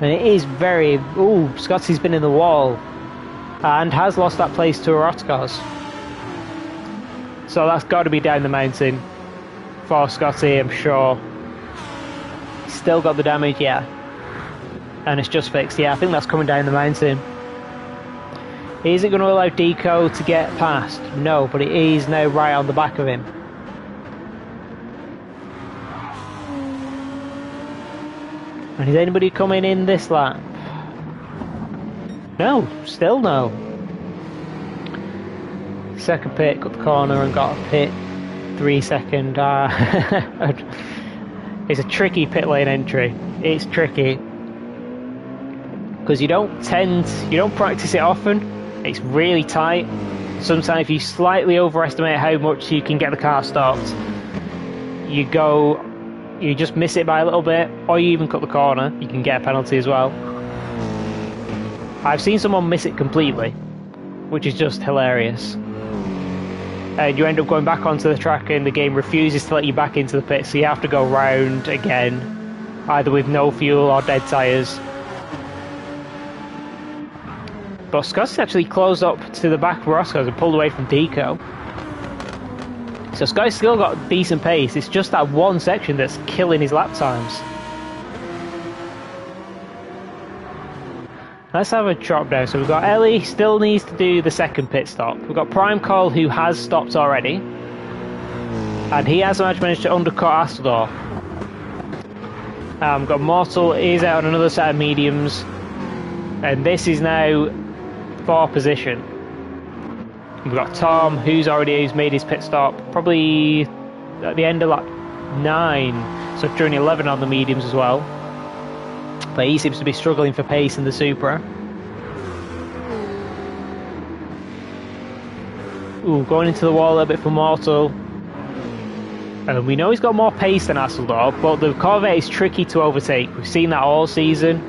And it is very... Ooh, Scotty's been in the wall, and has lost that place to Rotskos. So that's got to be down the mountain for Scotty, I'm sure. Still got the damage, yeah. And it's just fixed, yeah, I think that's coming down the mountain. Is it going to allow Deco to get past? No, but it is now right on the back of him. And is anybody coming in this lap? No, still no. Second pit, cut the corner and got a pit 3 second. It's a tricky pit lane entry. It's tricky. Because you don't practice it often. It's really tight. Sometimes if you slightly overestimate how much you can get the car stopped, you just miss it by a little bit, or you even cut the corner, you can get a penalty as well. I've seen someone miss it completely, which is just hilarious. And you end up going back onto the track and the game refuses to let you back into the pit, so you have to go round again, either with no fuel or dead tyres. But Scott's actually closed up to the back of Roscoe's and pulled away from Deco. So Scott's still got decent pace, it's just that one section that's killing his lap times. Let's have a drop down. So we've got Ellie, still needs to do the second pit stop. We've got Prime Call, who has stopped already. And he has managed to undercut Astador. We've got Mortal, is out on another set of mediums. And this is now 4th position. We've got Tom, who's made his pit stop, probably at the end of lap 9. So during 11 on the mediums as well. But he seems to be struggling for pace in the Supra. Ooh, going into the wall a little bit for Mortal. And we know he's got more pace than Hasseldor, but the Corvette is tricky to overtake. We've seen that all season.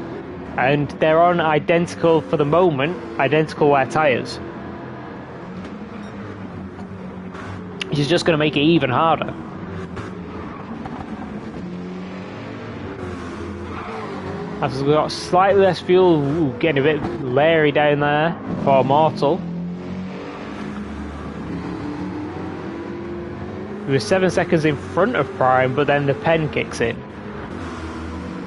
And they're on identical, for the moment, identical wear tyres. Which is just going to make it even harder. As we've got slightly less fuel, ooh, getting a bit leery down there for Mortal. We were 7 seconds in front of Prime, but then the pen kicks in.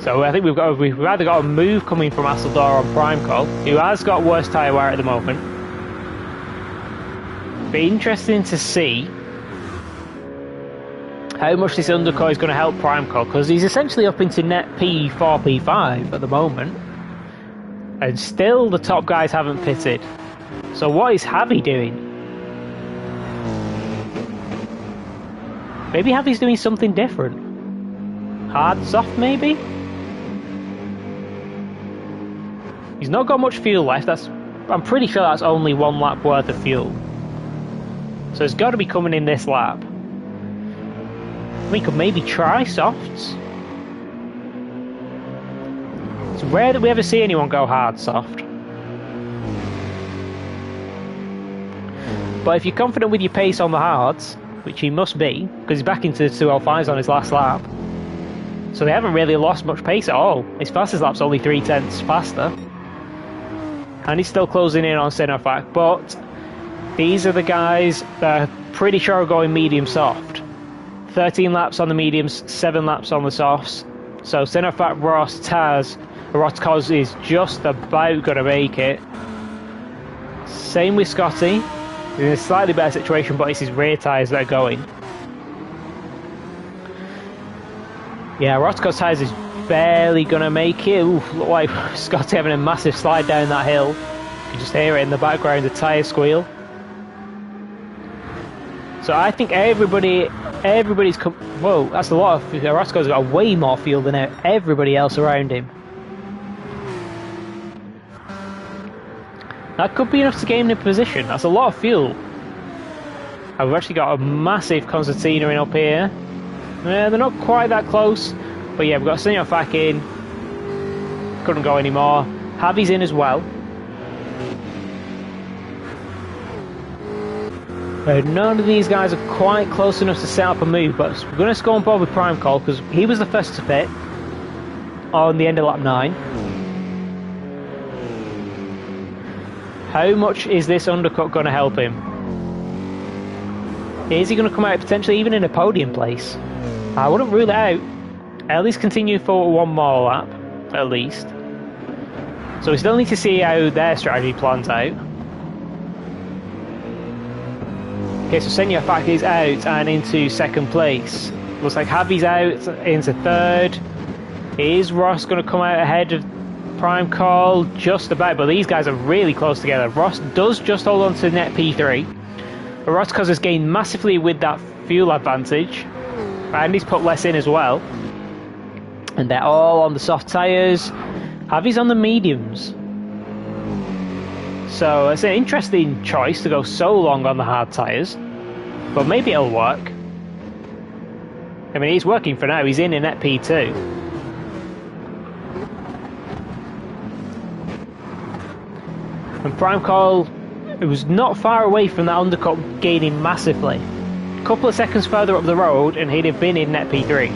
So I think we've either got a move coming from Hasseldor on Prime Call, who has got worse tyre wear at the moment. Be interesting to see how much this undercut is going to help Prime Call, because he's essentially up into net P4, P5 at the moment. And still the top guys haven't pitted. So what is Javi doing? Maybe Javi's doing something different. Hard, soft maybe? He's not got much fuel left. I'm pretty sure that's only 1 lap worth of fuel. So it's got to be coming in this lap. We could maybe try softs. It's rare that we ever see anyone go hard soft. But if you're confident with your pace on the hards, which he must be, because he's back into the 205s on his last lap, so they haven't really lost much pace at all. His fastest lap's only 3/10 faster. And he's still closing in on Sinofak, but these are the guys that are pretty sure are going medium soft. 13 laps on the mediums, 7 laps on the softs. So Sinofak, Ross, Taz, Rotkoz is just about going to make it. Same with Scotty. He's in a slightly better situation, but it's his rear tyres that are going. Yeah, Rotko's tyres is barely going to make it. Oof, look like Scotty having a massive slide down that hill. You can just hear it in the background, the tyre squeal. So I think everybody's come. Whoa, that's a lot of. Roscoe's got way more fuel than everybody else around him. That could be enough to gain him in position. That's a lot of fuel. And we've actually got a massive concertina in up here. They're not quite that close, but yeah, we've got Sinofak in. Couldn't go anymore. Javi's in as well. None of these guys are quite close enough to set up a move, but we're going to go on board with Prime Call because he was the first to pit on the end of lap 9. How much is this undercut going to help him? Is he going to come out potentially even in a podium place? I wouldn't rule it out. At least continue for 1 more lap, at least. So we still need to see how their strategy plans out. Okay, so Sinofak is out and into 2nd place. Looks like Javi's out into 3rd. Is Ross going to come out ahead of Prime Call? Just about, but these guys are really close together. Ross does just hold on to net P3. But Ross has gained massively with that fuel advantage. And he's put less in as well. And they're all on the soft tyres. Javi's on the mediums. So it's an interesting choice to go so long on the hard tyres, but maybe it'll work. I mean, he's working for now. He's in net P2. And Prime Call, it was not far away from that undercut gaining massively. A couple of seconds further up the road and he'd have been in net P3.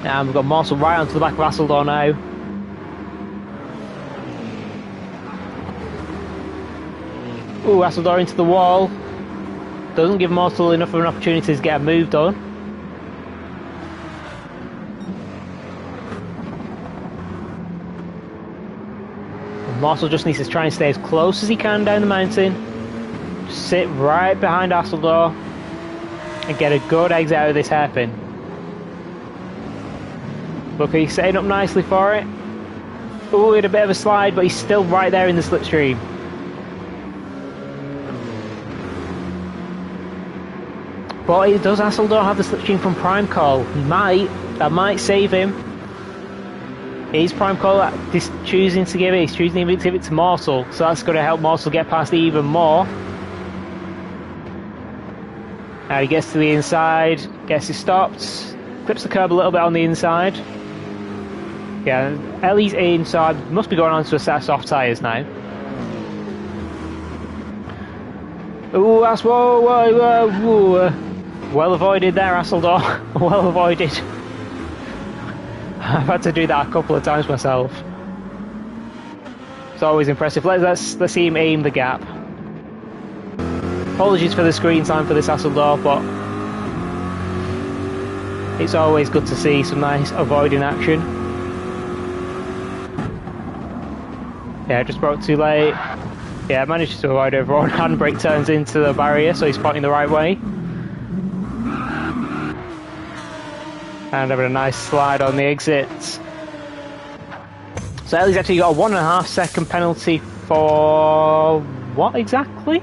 And we've got Morsel right onto the back of Hasseldor now. Ooh, Hasseldor into the wall. Doesn't give Morsel enough of an opportunity to get a move done. And Morsel just needs to try and stay as close as he can down the mountain. Just sit right behind Hasseldor and get a good exit out of this hairpin. Look, he's setting up nicely for it. Ooh, he had a bit of a slide, but he's still right there in the slipstream. But does Hasseldor have the slipstream from Prime Call? He might. That might save him. Is Prime Call choosing to give it? He's choosing to give it to Morsel. So that's going to help Morsel get past even more. Now he gets to the inside. Gets he stopped. Clips the curb a little bit on the inside. Yeah, Ellie's in, so I must be going on to a set of soft tyres now. Ooh, that's whoa. Well avoided there, Hasseldor. Well avoided. I've had to do that a couple of times myself. It's always impressive. Let's see him aim the gap. Apologies for the screen time for this Hasseldor, but it's always good to see some nice avoiding action. Yeah, just broke too late. Yeah, managed to avoid everyone. Handbrake turns into the barrier, so he's pointing the right way. And having a nice slide on the exits. So Ellie's actually got a 1.5 second penalty for what exactly?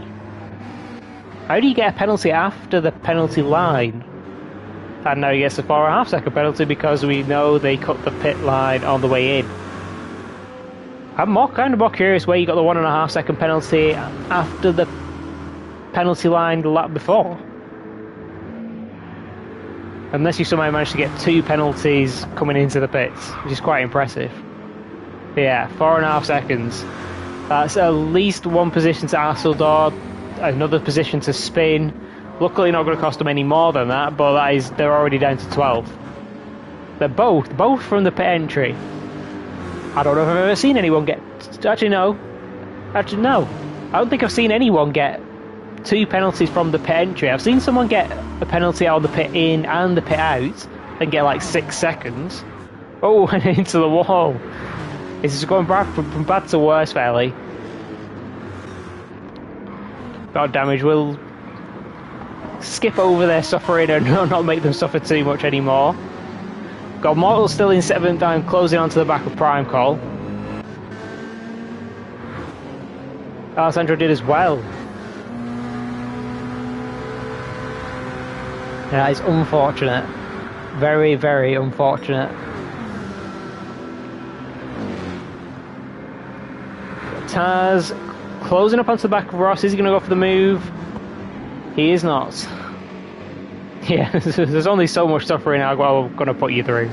How do you get a penalty after the penalty line? And now he gets a 4.5 second penalty because we know they cut the pit line on the way in. I'm kind of more curious where you got the 1.5 second penalty after the penalty line the lap before. Unless you somehow managed to get 2 penalties coming into the pits, which is quite impressive. But yeah, 4.5 seconds. That's at least 1 position to Hasseldahl, another position to Spin. Luckily not going to cost them any more than that, but they're already down to 12. They're both from the pit entry. I don't know if I've ever seen anyone get... Actually, no. I don't think I've seen anyone get 2 penalties from the pit entry. I've seen someone get a penalty on the pit in and the pit out and get like 6 seconds. Oh, and into the wall. This is going back from bad to worse, fairly. God damage, we'll skip over their suffering and not make them suffer too much anymore. Got Mortal still in 7th down, closing onto the back of Prime Call. Alessandro did as well. Yeah, it's unfortunate. Very, very unfortunate. Taz closing up onto the back of Ross. Is he going to go for the move? He is not. Yeah, there's only so much suffering I'm going to put you through.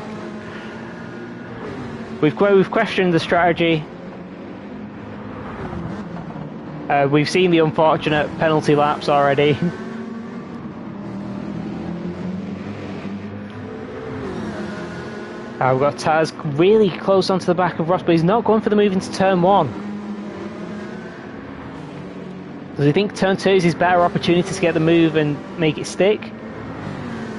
We've questioned the strategy. We've seen the unfortunate penalty laps already. We've got Taz really close onto the back of Ross, but he's not going for the move into turn 1. Does he think turn 2 is his better opportunity to get the move and make it stick?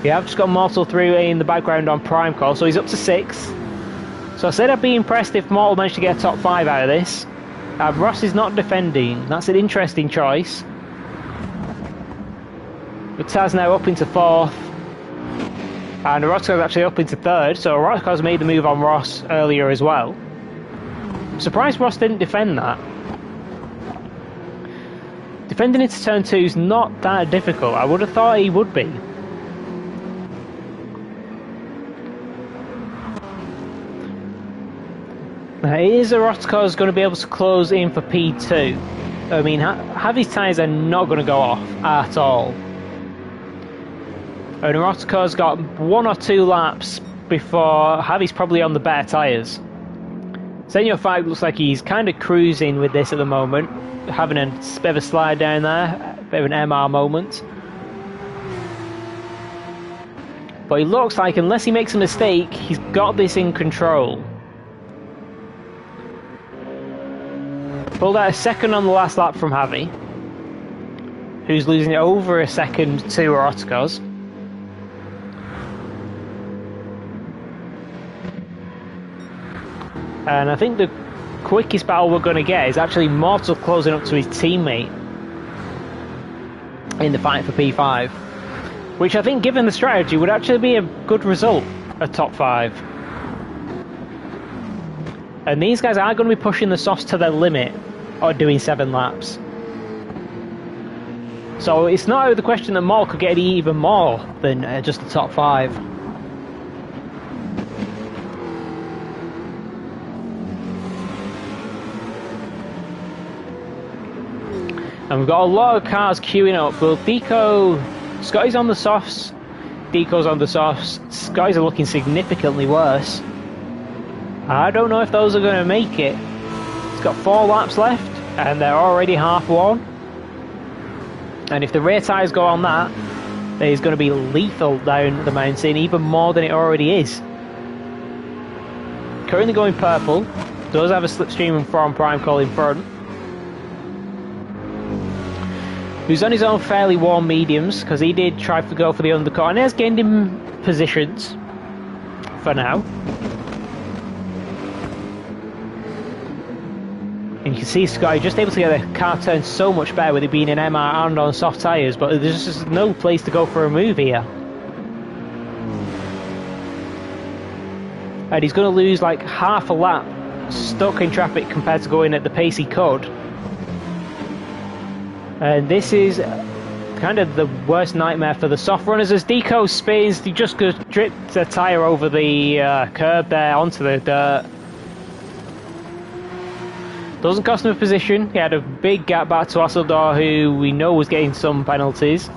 Yeah, I've just got Mortal through in the background on Prime Call, so he's up to 6. So I said I'd be impressed if Mortal managed to get a top 5 out of this. Ross is not defending. That's an interesting choice. But Taz now up into 4th. And Rotko's actually up into 3rd, so Rotko's made the move on Ross earlier as well. I'm surprised Ross didn't defend that. Defending into turn 2 is not that difficult. I would have thought he would be. Is Rotko's going to be able to close in for P2? I mean, Javi's tyres are not going to go off at all. And Rotko's got 1 or 2 laps before Javi's probably on the better tyres. Senor 5 looks like he's kind of cruising with this at the moment, having a bit of a slide down there, a bit of an MR moment. But he looks like, unless he makes a mistake, he's got this in control. Pulled out a second on the last lap from Javi, who's losing it over a second to Rotko's. And I think the quickest battle we're going to get is actually Mortal closing up to his teammate in the fight for P5, which I think, given the strategy, would actually be a good result, a top 5. And these guys are going to be pushing the softs to their limit or doing 7 laps. So it's not out of the question that Mortal could get even more than just the top 5. And we've got a lot of cars queuing up. Well, Scotty's on the softs, Deco's on the softs. Scotty's are looking significantly worse. I don't know if those are going to make it. It's got 4 laps left, and they're already half won. And if the rear tyres go on that, it's going to be lethal down the mountain, even more than it already is. Currently going purple. Does have a slipstream from Prime Call in front. Who's on his own fairly warm mediums, because he did try to go for the undercut, and he has gained him positions for now. And you can see Scotty just able to get the car turned so much better with it being an MR and on soft tyres, but there's just no place to go for a move here. And he's going to lose like half a lap stuck in traffic compared to going at the pace he could. And this is kind of the worst nightmare for the soft runners as Deco spins. He just dripped a tyre over the curb there onto the dirt. Doesn't cost him a position. He had a big gap back to Hasseldor, who we know was getting some penalties.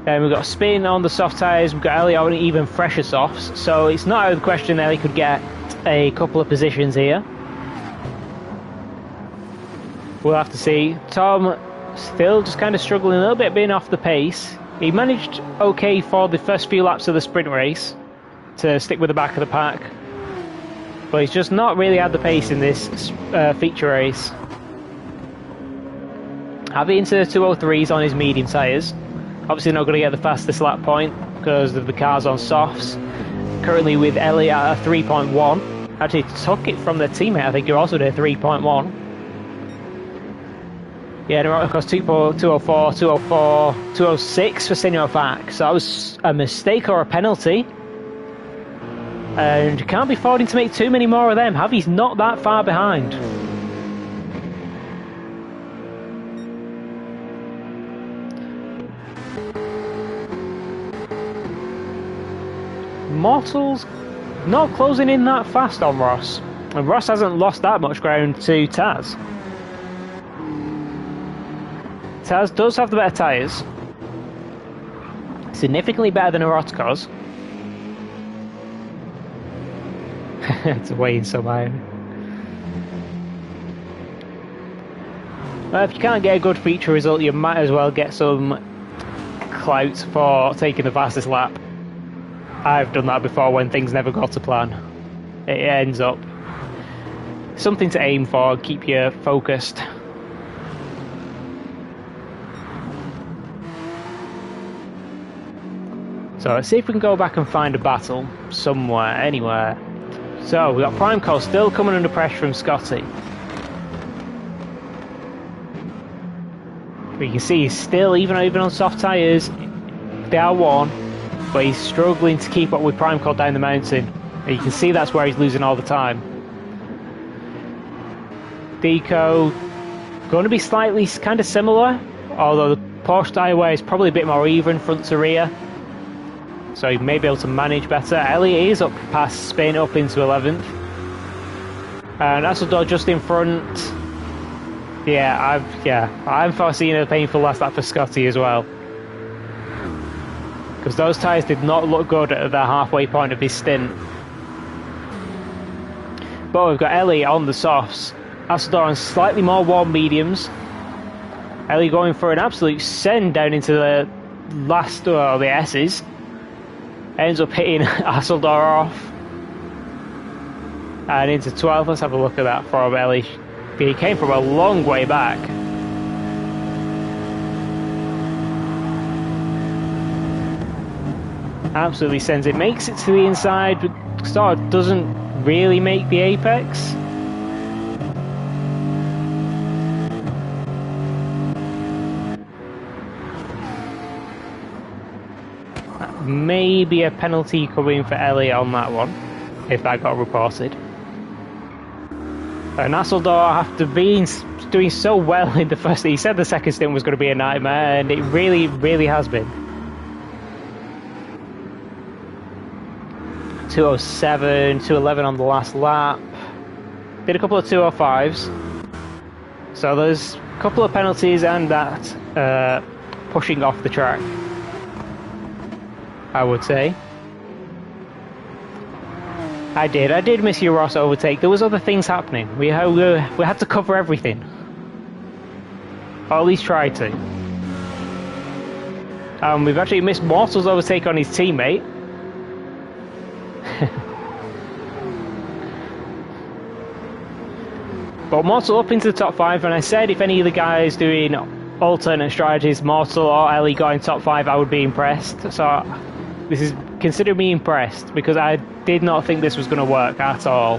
Then we've got a spin on the soft tyres. We've got Elliot on even fresher softs. So it's not out of the question that he could get a couple of positions here. We'll have to see. Tom still just kind of struggling a little bit, being off the pace. He managed okay for the first few laps of the sprint race to stick with the back of the pack, but he's just not really had the pace in this feature race. Having into the 203s on his medium tyres. Obviously not going to get the fastest lap point because of the cars on softs. Currently with Elliot at a 3.1. Actually took it from their teammate, I think he also did a 3.1. Yeah, of course, 204, 204, 206 for Senor Fack. So that was a mistake or a penalty. And you can't be affording to make too many more of them. Javi's not that far behind. Mortal's not closing in that fast on Ross. And Ross hasn't lost that much ground to Taz. Taz does have the better tyres. Significantly better than Orozco's. It's weighing some iron. Well, if you can't get a good feature result, you might as well get some clout for taking the fastest lap. I've done that before when things never go to plan. It ends up something to aim for, keep you focused. So let's see if we can go back and find a battle somewhere, anywhere. So we've got Primeco still coming under pressure from Scotty. But you can see he's still, even on soft tyres, they are one, but he's struggling to keep up with Primeco down the mountain. And you can see that's where he's losing all the time. Deco going to be slightly kind of similar, although the Porsche tyre wear is probably a bit more even front to rear. So he may be able to manage better. Elliot is up past Spain, up into 11th. And Hasseldor just in front. I'm foreseeing a painful last lap for Scotty as well. Because those tyres did not look good at the halfway point of his stint. But we've got Elliot on the softs. Hasseldor on slightly more warm mediums. Elliot going for an absolute send down into the last, the S's. Ends up hitting Hasseldor off. And into 12th. Let's have a look at that from Ellie. He came from a long way back. Absolutely sends it. Makes it to the inside, but sort of doesn't really make the apex. Maybe a penalty coming for Elliot on that one, if that got reported. And Hasseldor, after doing so well in the first, he said the second stint was going to be a nightmare, and it really, really has been. 207, 211 on the last lap. Did a couple of 205s. So there's a couple of penalties and that pushing off the track, I would say. I did miss your Ross overtake. There was other things happening. We had to cover everything. Or at least try to. We've actually missed Mortal's overtake on his teammate. But Mortal up into the top 5, and I said if any of the guys doing alternate strategies, Mortal or Ellie got in top 5, I would be impressed. So this is, consider me impressed, because I did not think this was going to work at all.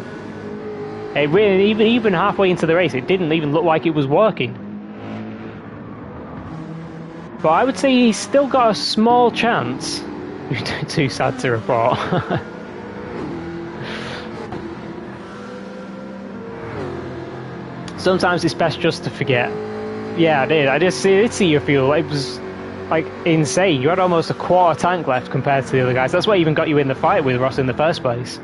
It really, even halfway into the race, it didn't even look like it was working. But I would say he's still got a small chance. Too sad to report. Sometimes it's best just to forget. Yeah, I did. I did see your fuel. It was like insane. You had almost a quarter tank left compared to the other guys. That's what even got you in the fight with Ross in the first place.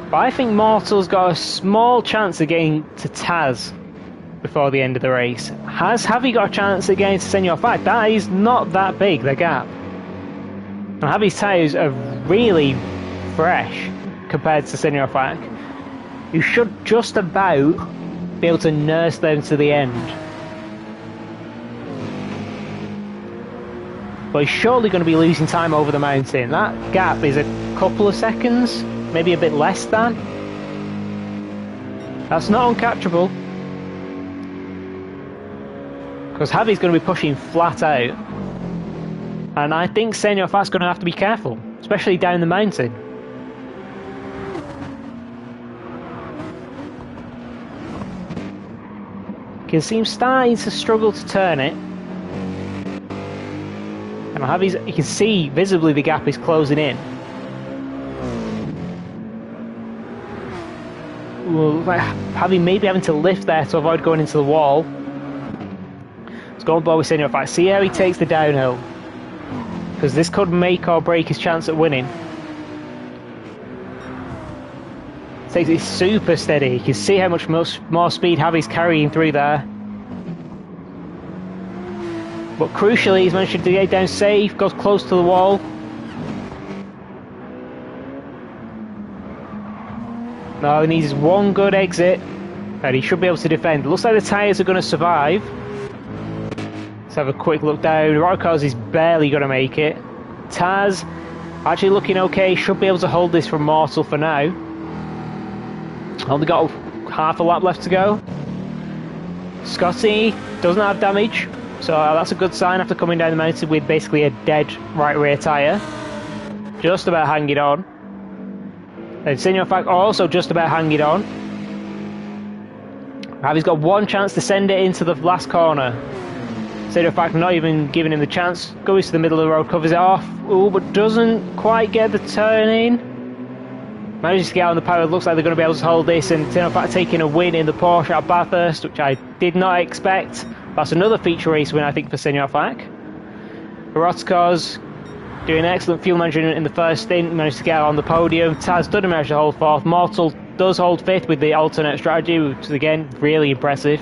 But I think Mortal's got a small chance of getting to Taz before the end of the race. Has Javi got a chance of getting to Senor Fac? That is not that big, the gap. And Javi's tyres are really fresh compared to Senor Fac. You should just about be able to nurse them to the end. But he's surely going to be losing time over the mountain. That gap is a couple of seconds, maybe a bit less than. That's not uncatchable. Because Javi's going to be pushing flat out. And I think Senor Fac's going to have to be careful, especially down the mountain. You can see him starting to struggle to turn it. And Javi's, you can see visibly the gap is closing in. Well, Javi maybe having to lift there to avoid going into the wall. Let's go on board with Senor Fac. See how he takes the downhill. Because this could make or break his chance at winning. Takes it super steady. You can see how much more speed Javi's carrying through there. But crucially, he's managed to get down safe, goes close to the wall. Now he needs one good exit, and he should be able to defend. Looks like the tyres are going to survive. Let's have a quick look down. Rodcars is barely going to make it. Taz, actually looking okay, should be able to hold this from Mortal for now. Only got half a lap left to go. Scotty doesn't have damage, so that's a good sign after coming down the mountain with basically a dead right rear tyre. Just about hanging on. And Senor Fac also just about hanging on. Javi's got one chance to send it into the last corner. Senor Fac not even giving him the chance. Goes to the middle of the road, covers it off. Oh, but doesn't quite get the turn in. Manages to get on the power. Looks like they're going to be able to hold this. And Senor Fac taking a win in the Porsche at Bathurst, which I did not expect. That's another feature race win, I think, for Senor Fac. Rodcars doing excellent fuel management in the first stint. Managed to get on the podium. Taz doesn't manage to hold fourth. Mortal does hold fifth with the alternate strategy, which is again really impressive.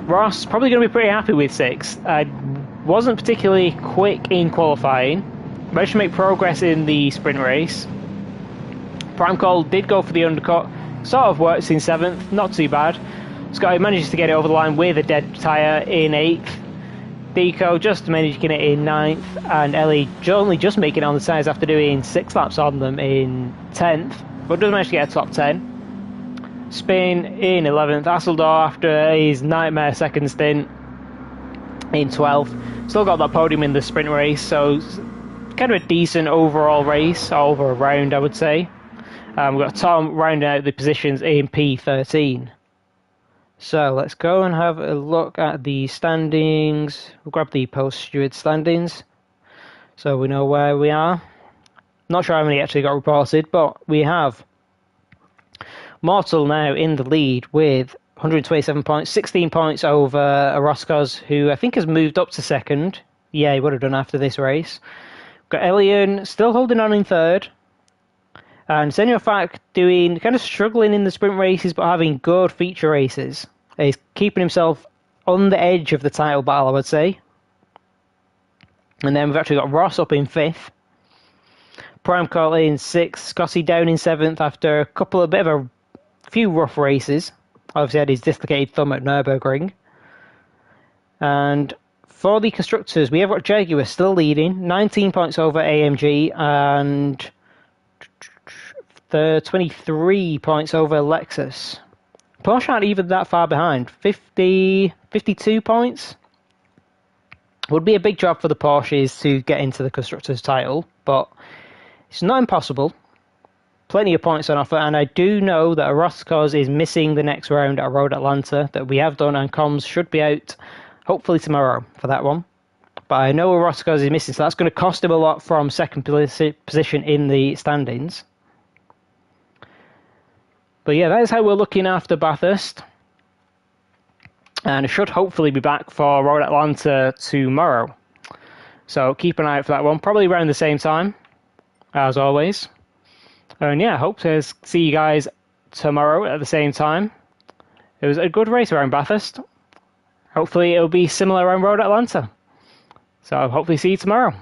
Ross probably going to be pretty happy with sixth. Wasn't particularly quick in qualifying. Managed to make progress in the sprint race. Prime Call did go for the undercut. Sort of works in seventh, not too bad. Scotty manages to get it over the line with a dead tyre in eighth. Deco just managing it in ninth, and Ellie only just making it on the tyres after doing 6 laps on them in 10th, but does manage to get a top 10. Spain in 11th, Asseldor after his nightmare second stint in 12th. Still got that podium in the sprint race, so kind of a decent overall race, over a round I would say. We've got Tom rounding out the positions in P13. So let's go and have a look at the standings. We'll grab the post-steward standings so we know where we are. Not sure how many actually got reported, but we have Mortal now in the lead with 127 points, 16 points over Orozco's, who I think has moved up to second. Yeah, he would have done after this race. We've got Elian still holding on in third. And Senor Fac doing, kind of struggling in the sprint races, but having good feature races. He's keeping himself on the edge of the title battle, I would say. And then we've actually got Ross up in fifth. Prime Call in sixth. Scotty down in seventh after a few rough races. Obviously had his dislocated thumb at Nürburgring. And for the constructors, we have got Jaguar still leading, 19 points over AMG, and 23 points over Lexus. Porsche aren't even that far behind. 52 points. Would be a big job for the Porsches to get into the Constructors' title, but it's not impossible. Plenty of points on offer, and I do know that Orozco's is missing the next round at Road Atlanta that we have done, and comms should be out hopefully tomorrow for that one. But I know Orozco's is missing, so that's going to cost him a lot from second position in the standings. But yeah, that is how we're looking after Bathurst. And I should hopefully be back for Road Atlanta tomorrow. So keep an eye out for that one. Probably around the same time, as always. And yeah, hope to see you guys tomorrow at the same time. It was a good race around Bathurst. Hopefully it'll be similar around Road Atlanta. So hopefully see you tomorrow.